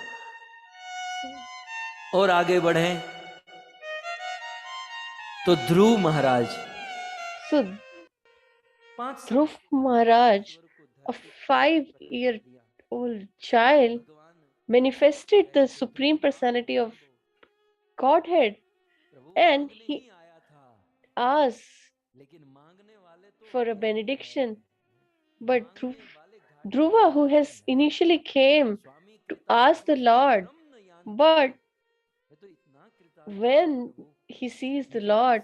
और आगे बढ़े तो ध्रुव महाराज So Dhruv Maharaj, a 5-year-old child, manifested the Supreme Personality of Godhead, and he asked for a benediction. But Dhruva, who has initially came to ask the Lord, but when he sees the Lord,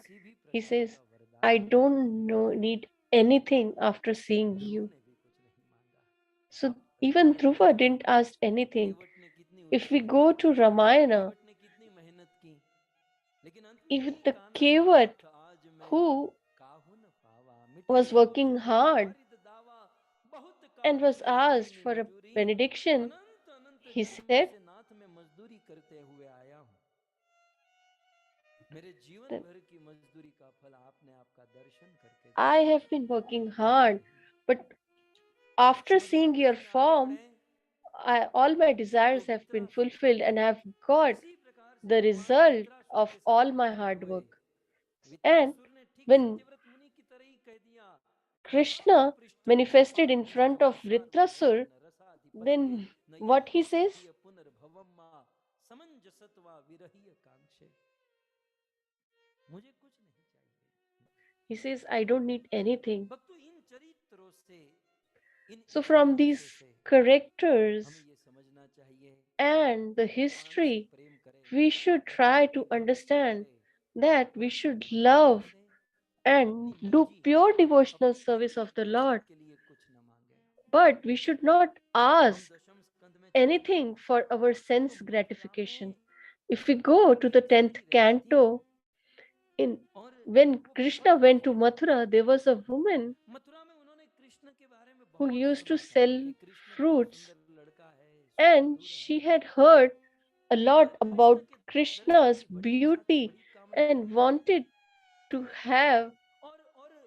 he says, I don't need anything after seeing you. So even Dhruva didn't ask anything. If we go to Ramayana, even the Kevat who was working hard and was asked for a benediction, he said, I have been working hard, but after seeing your form, all my desires have been fulfilled and I have got the result of all my hard work. And when Krishna manifested in front of Vritrasur, then what he says? He says, I don't need anything. So, from these characters and the history, we should try to understand that we should love and do pure devotional service of the Lord. But we should not ask anything for our sense gratification. If we go to the 10th canto, in when Krishna went to Mathura, there was a woman who used to sell fruits, and she had heard a lot about Krishna's beauty and wanted to have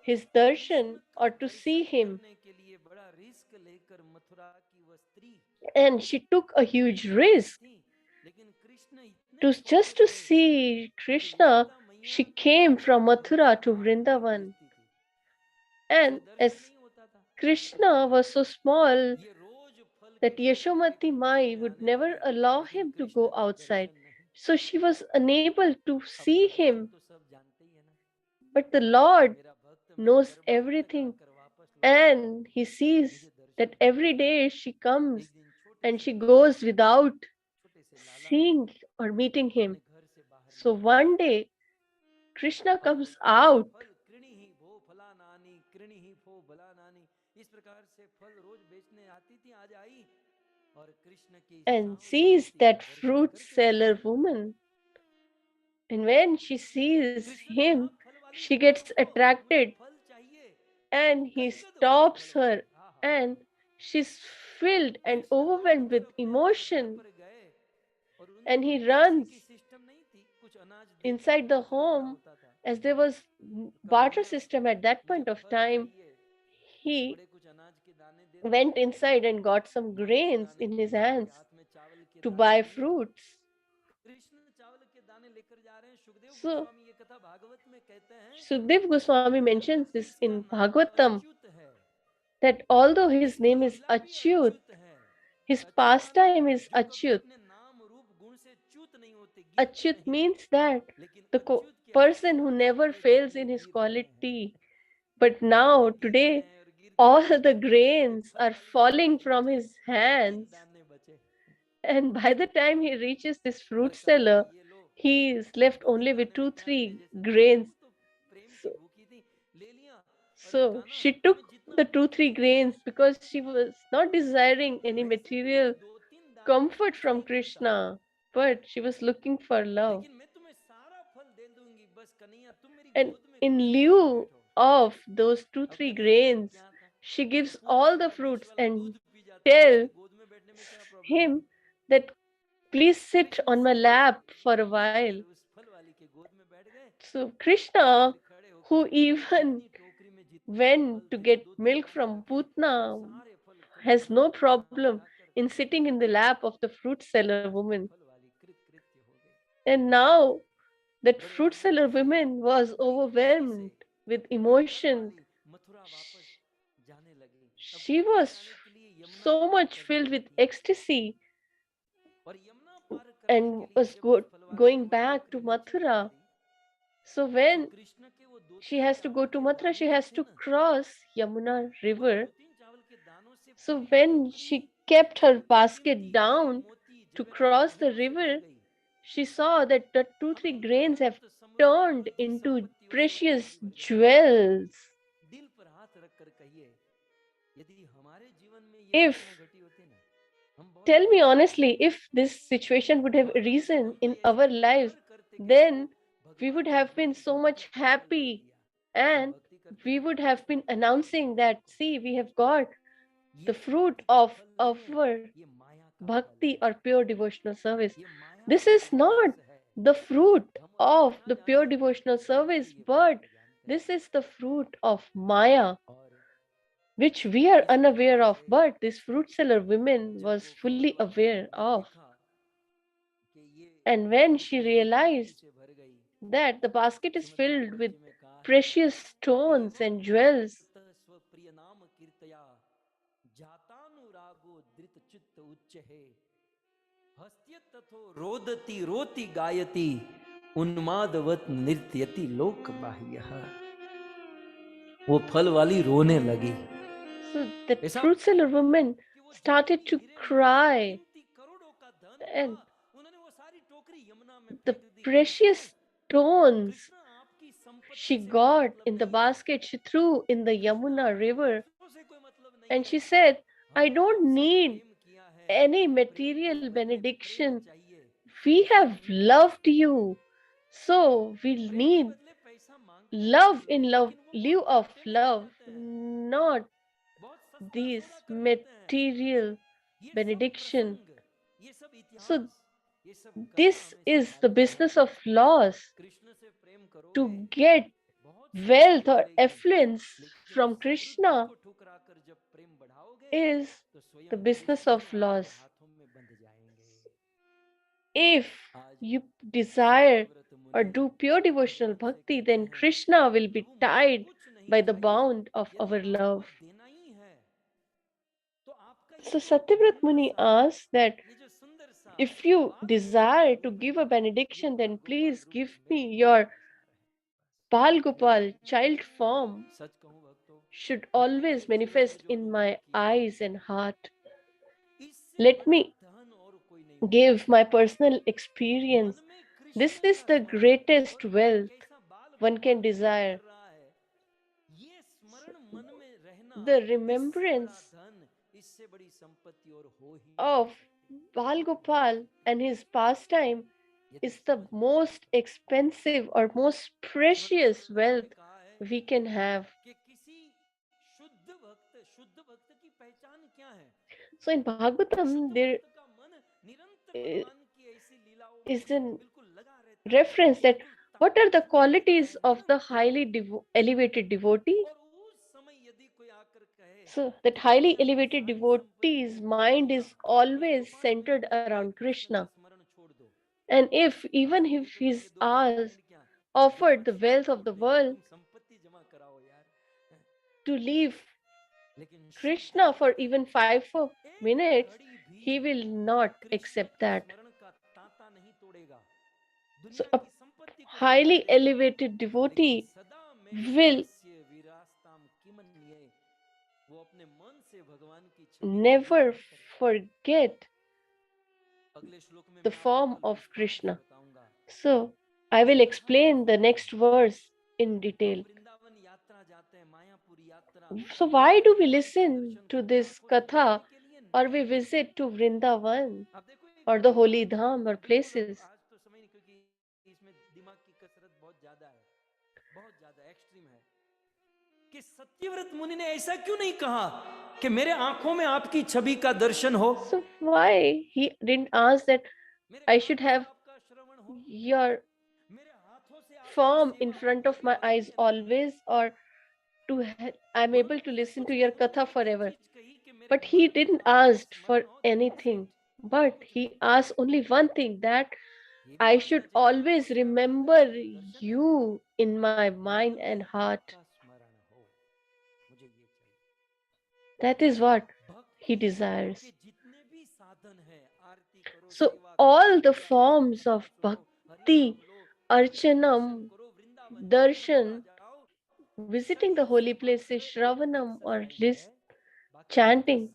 his darshan or to see him. And she took a huge risk to just to see Krishna. She came from Mathura to Vrindavan, and as Krishna was so small that Yashomati Mai would never allow him to go outside. So she was unable to see him. But the Lord knows everything, and he sees that every day she comes and she goes without seeing or meeting him. So one day Krishna comes out and sees that fruit seller woman. And when she sees him, she gets attracted and he stops her, and she's filled and overwhelmed with emotion, and he runs inside the home. As there was barter system at that point of time, he went inside and got some grains in his hands to buy fruits. So Sukdev Goswami mentions this in Bhagvatam, that although his name is Achyut, his pastime is Achyut. Achyut means that the person who never fails in his quality. But now, today, all the grains are falling from his hands. And by the time he reaches this fruit seller, he is left only with 2-3 grains. So, so she took the 2-3 grains because she was not desiring any material comfort from Krishna, but she was looking for love. And in lieu of those 2-3 grains, she gives all the fruits and tells him that please sit on my lap for a while. So Krishna, who even went to get milk from Putna, has no problem in sitting in the lap of the fruit seller woman. And now that fruit seller woman was overwhelmed with emotion. She was so much filled with ecstasy and was going back to Mathura. So when she has to go to Mathura, she has to cross Yamuna river. So when she kept her basket down to cross the river, she saw that the 2-3 grains have turned into precious jewels. If, tell me honestly, if this situation would have arisen in our lives, then we would have been so much happy, and we would have been announcing that, see, we have got the fruit of our bhakti or pure devotional service. This is not the fruit of the pure devotional service, but this is the fruit of Maya, which we are unaware of, but this fruit seller woman was fully aware of. And when she realized that the basket is filled with precious stones and jewels, रोदती रोती गायती उन्मादवत नृत्यति लोक बाह्य, वो फल वाली रोने लगी. so that fruit seller woman started to cry, and the precious stones she got in the basket she threw in the Yamuna river. And she said, I don't need any material benediction. We have loved you. So we need love in love, lieu of love, not these material benediction. So this is the business of laws. To get wealth or affluence from Krishna is the business of laws. If you desire or do pure devotional bhakti, then Krishna will be tied by the bound of our love. So Satyavrat Muni asks that if you desire to give a benediction, then please give me your Bal Gopal child form should always manifest in my eyes and heart. Let me give my personal experience. This is the greatest wealth one can desire. The remembrance of Bal Gopal and his pastime is the most expensive or most precious wealth we can have. So in Bhagavatam, there is an reference that what are the qualities of the highly elevated devotee? So that highly elevated devotee's mind is always centered around Krishna. And if he's asked, offered the wealth of the world to leave Krishna for even 5 minutes, he will not accept that. So a highly elevated devotee will never forget the form of Krishna. So I will explain the next verse in detail. So why do we listen to this katha or we visit to Vrindavan or the holy dham or places? कि सत्यव्रत मुनि ने ऐसा क्यों नहीं कहा कि मेरे आंखों में आपकी छवि का दर्शन हो? So why he didn't ask that I should have your form in front of my eyes always, or I'm able to listen to your katha forever? But he didn't ask for anything. But he asked only one thing, that I should always remember you in my mind and heart. That is what he desires. So all the forms of bhakti, archanam, darshan, visiting the holy places, shravanam or list, chanting,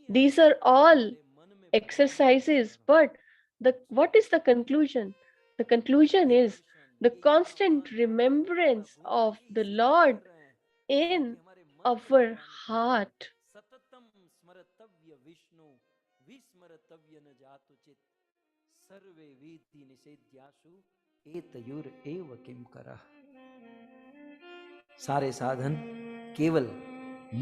these are all exercises. But what is the conclusion? The conclusion is the constant remembrance of the Lord in our heart. सारे साधन केवल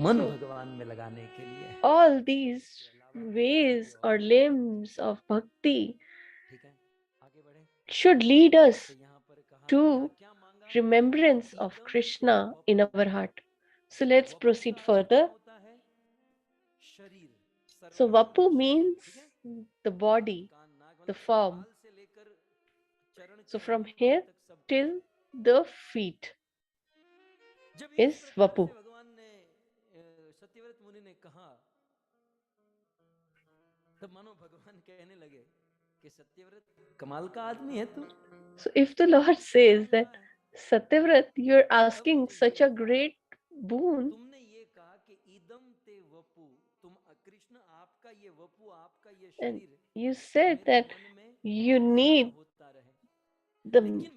मन भगवान में लगाने के लिए. All these ways or limbs of bhakti should lead us to remembrance of Krishna in our heart. So let's proceed further. So Vapu means the body, the form. So from here till the feet is Vapu. Satyavrat मुनि ने कहा तो मानो भगवान कहने लगे कि सत्यव्रत कमाल का आदमी है तू. So if the Lord says that Satyavrat, you're asking such a great boon, तुमने ये कहा कि इदम ते वपु, तुम कृष्ण आपका ये वपु, आपका ये and शरीर, you said that you need the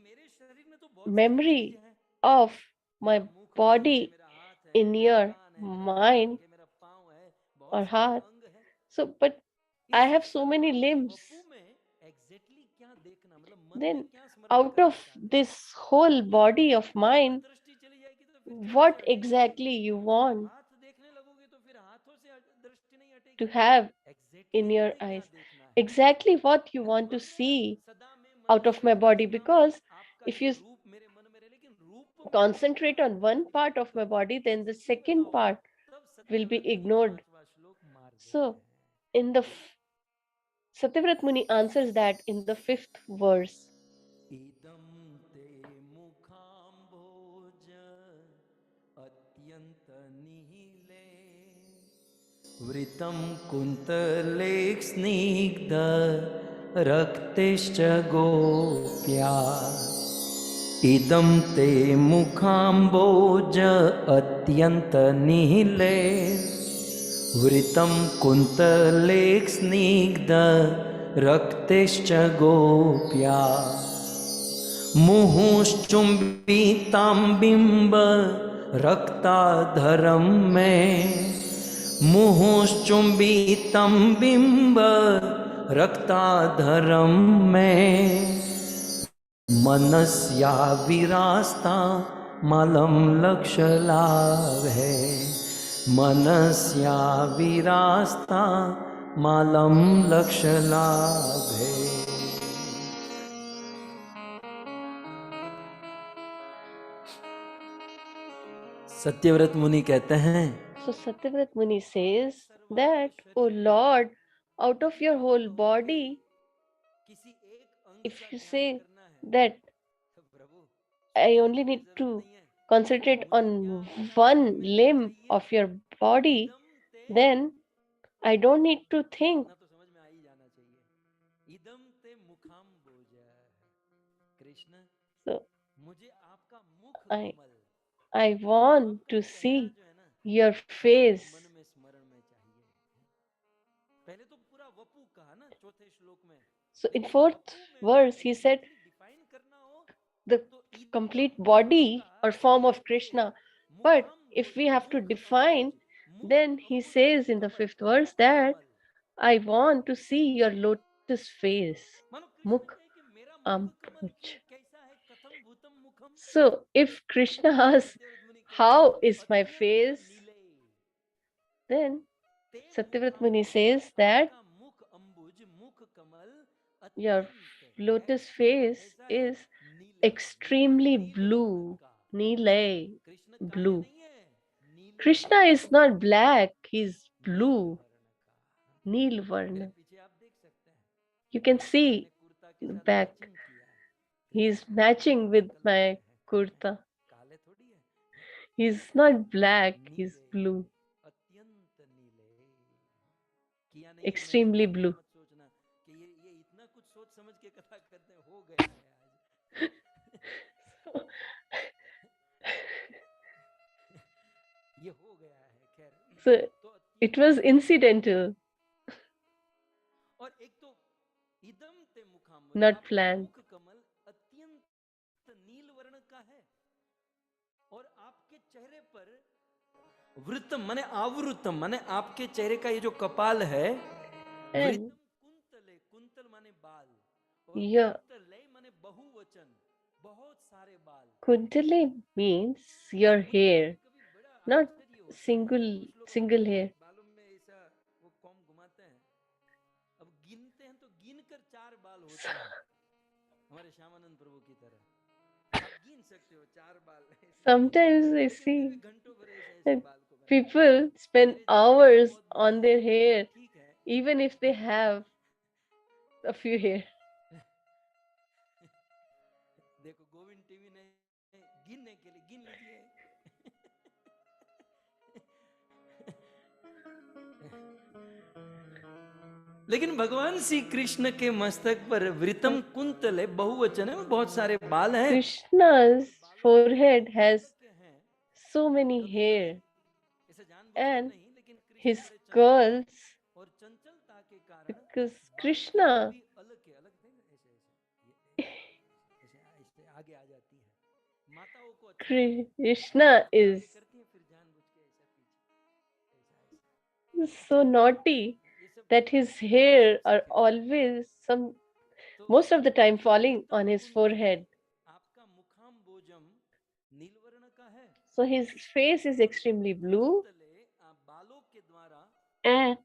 memory of my body in your mind or heart. So, but I have so many limbs. Then, out of this whole body of mine, what exactly you want to have in your eyes? exactly what you want to see out of my body, because if you concentrate on one part of my body, then the second part will be ignored. So, in the Satyavrat Muni answers that in the fifth verse. idam te mukhamboja atyant nihile vritam kuntalek snigdha raktischa gopya idam te mukhamboja atyant nihile vritam kuntalek snigdha raktischa gopya मुहुश्चुम्बितां बिम्ब रक्ताधरं मे मुहुश्चुम्बितं बिम्ब रक्ताधरं मे मनस्या विरास्ता मलं लक्षलाभे मनस्या विरास्ता मलं लक्षलाभे. सत्यव्रत मुनि कहते हैं, So Satyavrat Muni says that, O Lord, out of your whole body, if you say that I only need to concentrate on one limb of your body, then I don't need to think. तो समझ में आ ही जाना चाहिए. इदम ते मुखाम बोजा. Krishna, So मुझे आपका मुख I Kamal, want to see your face. मन में स्मरण में चाहिए. पहले तो पूरा वपु कहा ना चौथे श्लोक में. So in fourth verse, he said define करना हो the complete body or form of Krishna. But if we have to define, then he says in the fifth verse that I want to see your lotus face. Mukh Ambuj. So if Krishna asks, how is my face? Then Satyavrat Muni says that your lotus face is extremely blue, Nile, blue. Krishna is not black, he's blue, Nil Varna. You can see the back. He's matching with my kurta. He's not black, he's blue. Extremely blue. So it was incidental, not planned. और आपके चेहरे पर वृत्तम माने आवृतम माने आपके चेहरे का ये जो कपाल है, And कुंतले, कुंतल माने बाल और yeah, कुंतले माने बहुवचन, बहुत सारे बाल. Kuntale means your hair, not single hair. बालों में ऐसा वो कॉम घुमाते हैं. अब गिनते हैं तो गिनकर 4 बाल होते हैं, हमारे श्यामानंद प्रभु की तरह. आप गिन सकते हो 4 बाल. Sometimes I see that people spend hours on their hair, even if they have a few hair. देखो गोविंद टीवी ने गिनने के लिए गिन लीजिए. लेकिन भगवान श्री कृष्ण के मस्तक पर वृतम कुंतल है, बहुवचन है, बहुत सारे बाल हैं. Krishna's forehead has so many hair, and his curls, because Krishna Krishna is so naughty that his hair are always most of the time falling on his forehead. So his face is extremely blue, and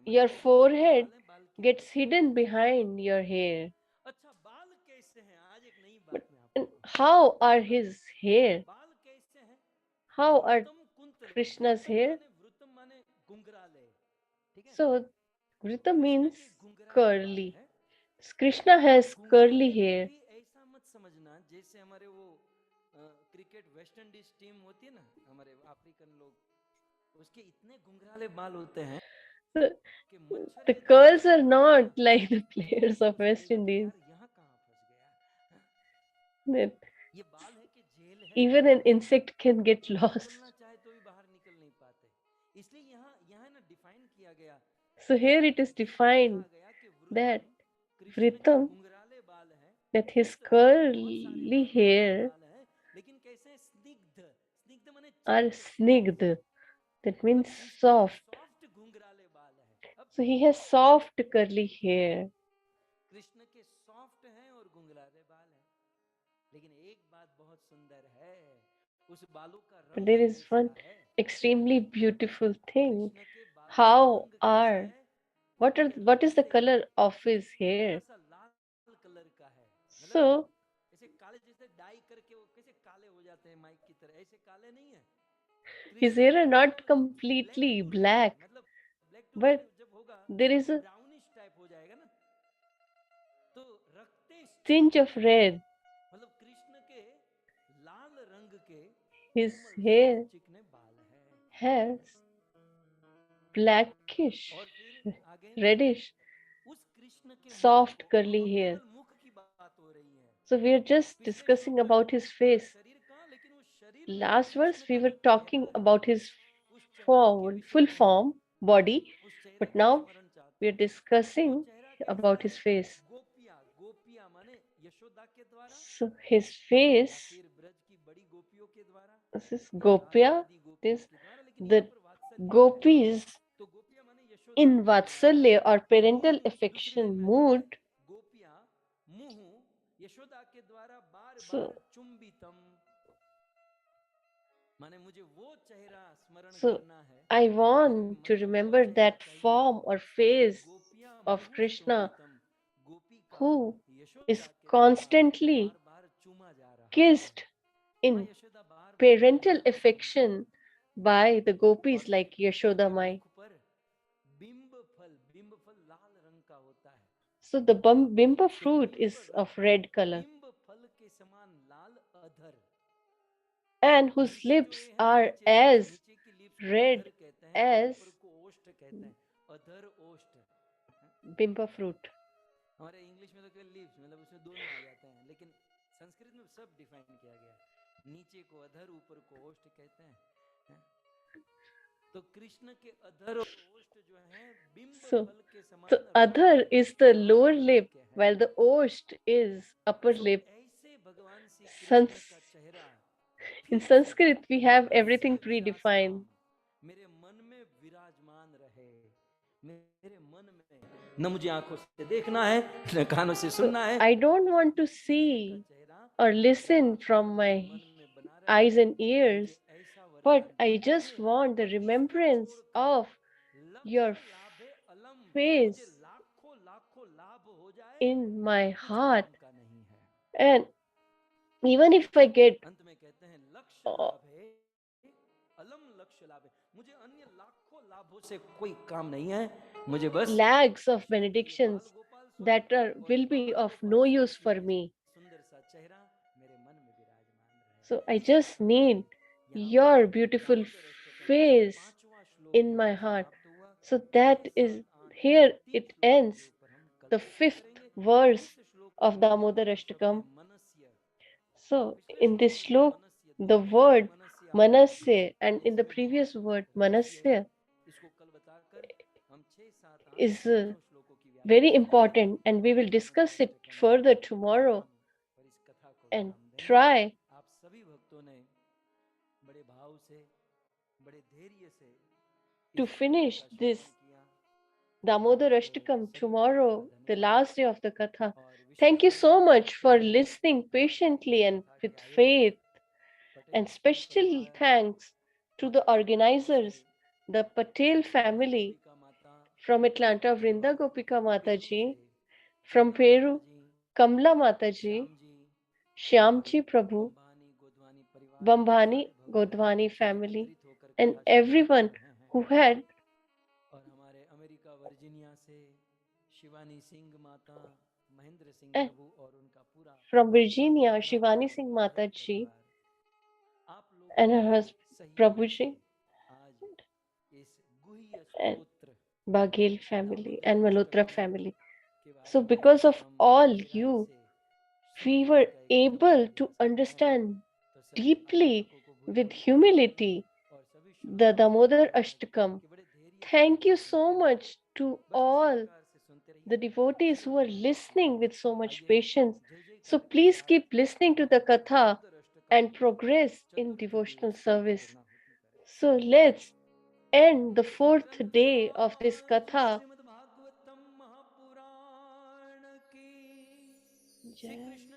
your कौन से forehead बाल के gets hidden behind your hair. अच्छा बाल कैसे हैं आज एक नई But बात मैं आपको and कहूंगा how are मतलब his hair? बाल कैसे हैं How are वृतम कुंतले Krishna's hair? वृतम माने घुंघराले ठीक है So, Grita कृष्ण means के घुंघराले बाल curly. है Krishna और has curly घुंघराले को hair. भी ऐसा मत समझना जैसे हमारे वो क्रिकेट वेस्ट इंडीज टीम होती है ना हमारे अफ्रीकन लोग उसके इतने घुंघराले बाल होते हैं The, कि मच्छर the यदि curls उसमें are काटेगा not ना like the तो वो players of महसूस West करेगा कि Indies. यार यहाँ कहाँ फंस गया That ये बाल है कि जेल है even an insect can get तो lost. निकलना चाहे तो भी बाहर निकल नहीं पाते इसलिए यहाँ यहाँ ना डिफाइन किया गया So कि here it is यहाँ defined कहा गया कि that वृतम कृष्ण के Vritam, घुंघराले बाल हैं that his कुंतले बहुत सारे curly बाल लंबे hair बाल हैं लेकिन कैसे हैं? स्निग्ध स्निग्ध माने are चिकने snigdh. That means मतलब कृष्ण के soft. सॉफ्ट घुंघराले बाल हैं अब So he has soft curly hair. Krishna के सॉफ्ट हैं और घुंघराले बाल हैं लेकिन एक बात बहुत सुंदर है उस बालों का But रंग there is one कैसा है extremely beautiful thing. कृष्ण के बालों का How रंग कैसा are है उनके what is the रत्ते color of his थोड़ा hair? सा लाल कलर का है मतलब So ऐसे काले जैसे डाई करके वो कैसे काले हो जाते हैं माइक की तरह ऐसे काले नहीं है his कृष्ण hair के are not बाल black completely to red black, मतलब ब्लैक टू रेड but जब होगा there is तो a ब्राउनिश टाइप हो जाएगा ना तो रक्ते tinge of red. मतलब कृष्ण के लाल रंग के His कोमल hair सॉफ्ट चिकने बाल हैं has blackish, और फिर आगे reddish, उस कृष्ण के मुख soft को अब curly हम hair. केवल मुख की बात हो रही है So we are just पिछले discussing श्लोक में about हमने his देखा face. शरीर का लेकिन उस शरीर में भी Last verse कृष्ण we का were जो talking चेहरा है about his उस चेहरे के form, विषय full में मैं form, body, उस चेहरे but का now स्मरण we चाहता are हूँ वो discussing चेहरा कैसा about है his face. गोपिया गोपिया माने यशोदा के द्वारा So his या face, फिर ब्रज की बड़ी गोपियों के द्वारा this is या राधा Gopya, आदि गोपियों this के द्वारा लेकिन यहाँ the पर वात्सल्य है gopis तो गोपिया माने यशोदा in के द्वारा Vatsalya or parental मुंह दूसरी लाइन affection में आ जाइए mood. गोपिया मुंह यशोदा के द्वारा बार So, बार चुंबितम माने मुझे वो चेहरा स्मरण so करना है I मेरे want मन to में वो remember चेहरा that चाहिए form or कि face गोपिया of मुंह Krishna चुंबितम गोपी का who मुंह is यशोदा के द्वारा constantly बार बार चूमा जा रहा है kissed माँ in Yashoda bar bar parental चूमती रहती है affection by the और gopis फिर like कृष्ण Yashoda के Mai. मुख पर बिंब फल लाल रंग का होता है So the bimba तो fruit बिंब is of red color बिंब फल के समान लाल अधर and whose नीचे जो lips ये है ना are as नीचे की लिप्स को red अधर कहते हैं और as ऊपर को ओष्ठ कहते हैं अधर ओष्ठ bimba fruit. हमारे इंग्लिश में तो केवल लिप्स मतलब उसमें दोनों आ जाते हैं लेकिन संस्कृत में सब डिफाइन किया गया है नीचे को अधर ऊपर को ओष्ठ कहते हैं तो कृष्ण के अधर और ओष्ठ जो हैं बिंब So, फल के so समान adhar is the Lal lower रंग lip के हैं while the osht is upper so lip. ऐसे भगवान श्री कृष्ण Sans- का चेहरा in फिर से Sanskrit we have everything मनस्य predefined. विराजताम मेरे मन में विराजमान रहे मेरे मन में न मुझे आंखों से देखना है न कानों से So सुनना है I don't want to Krishna का see चेहरा or listen सदाकाल from मेरे my मन में बना रहे eyes and ears, मुझे ऐसा but वरदान I just दीजिए want the और इसको remembrance छोड़कर of लक्ष your लाभे अलम मुझे face लाखों लाखों लाभ हो जाए in my कुछ heart. काम का नहीं है And even if I get अंत में कहते हैं लक्ष्य लाभ है अलम लक्ष्य लाभ है मुझे अन्य लाखों लाभों से कोई काम नहीं है मुझे बस lakhs of कृष्ण के ये बाल benedictions गोपाल that स्वरूप और will be बाल of गोपाल no स्वरूप use ये for me. सुंदर सा चेहरा मेरे मन में विराजमान So रहे I इसी just भावना से need यहाँ पर your beautiful Damodar Ashtakam face पांचवा श्लोक in यहाँ my पर heart. समाप्त हुआ So 6, that is 7, 8 here तीन it श्लोकों ends के ऊपर हम कल the चर्चा fifth करेंगे verse इस श्लोक का of मूल Damodar धातु शब्द है Ashtakam. मनस्य So पिछले in श्लोक this में जो shlok, मनस्य the 3 बार word मनस्य आया manasya and in the इसमें बहुत previous word रहस्य है manasya इसको कल बताकर हम 6, 7, 8 is तीनों श्लोकों की व्याख्या very करेंगे important and we और will Damodar discuss it Ashtakam further को tomorrow खत्म और इस कथा को and विराम देंगे try आप सभी भक्तों ने बड़े भाव से बड़े धैर्य से to इस कथा finish का this श्रवण किया Damodar आप Ashtakam सभी भक्तों का tomorrow, the धन्यवाद last day of the Katha. और Thank विशेष you रूप so से much for listening इस patiently and कथा with के आयोजक faith. पटेल And special परिवार thanks to the माता पिता की ओर से organizers, the Patel Shrimati family, Ambika माता From Atlanta, Vrinda Gopika Mataji. From Peru, Kamla Mataji, Shyamji Prabhu, Bambhani Godwani family, and everyone who had और हमारे अमेरिका वर्जीनिया से शिवानी सिंह माता, महेंद्र सिंह eh, प्रभु और उनका पूरा from Virginia, पूरा Shivani Singh वैष्णव Mataji परिवार, आप and लोगों her के husband सहयोग से Prabhuji आज इस गुह्य and स्तोत्र Baghel family and Damodar Malhotra Ashtakam family. के So, बारे में because of हम all गहराई you, से we समझने were का एक able अवसर to मिल सका है। understand तो सभी deeply आगंतुकों को भूरी with भूरी प्रणाम humility और सभी the श्रोताओं को Damodar धन्यवाद Ashtakam. कि बड़े धैर्य से Thank you सुनते so रहे। much to बस इसी all प्रकार से सुनते the रहिए, devotees श्रवण who are करते रहिए। listening with so much आइए patience. जय So, जयकार के please साथ keep listening to the Katha Damodar Ashtakam and progress in चतुर्थ devotional दिवस की service. पूर्णाहुति करें। So, let's end the fourth ग्रंथ day of this Katha. Shrimad Bhagavatam Mahapuran की श्री Jai. कृष्ण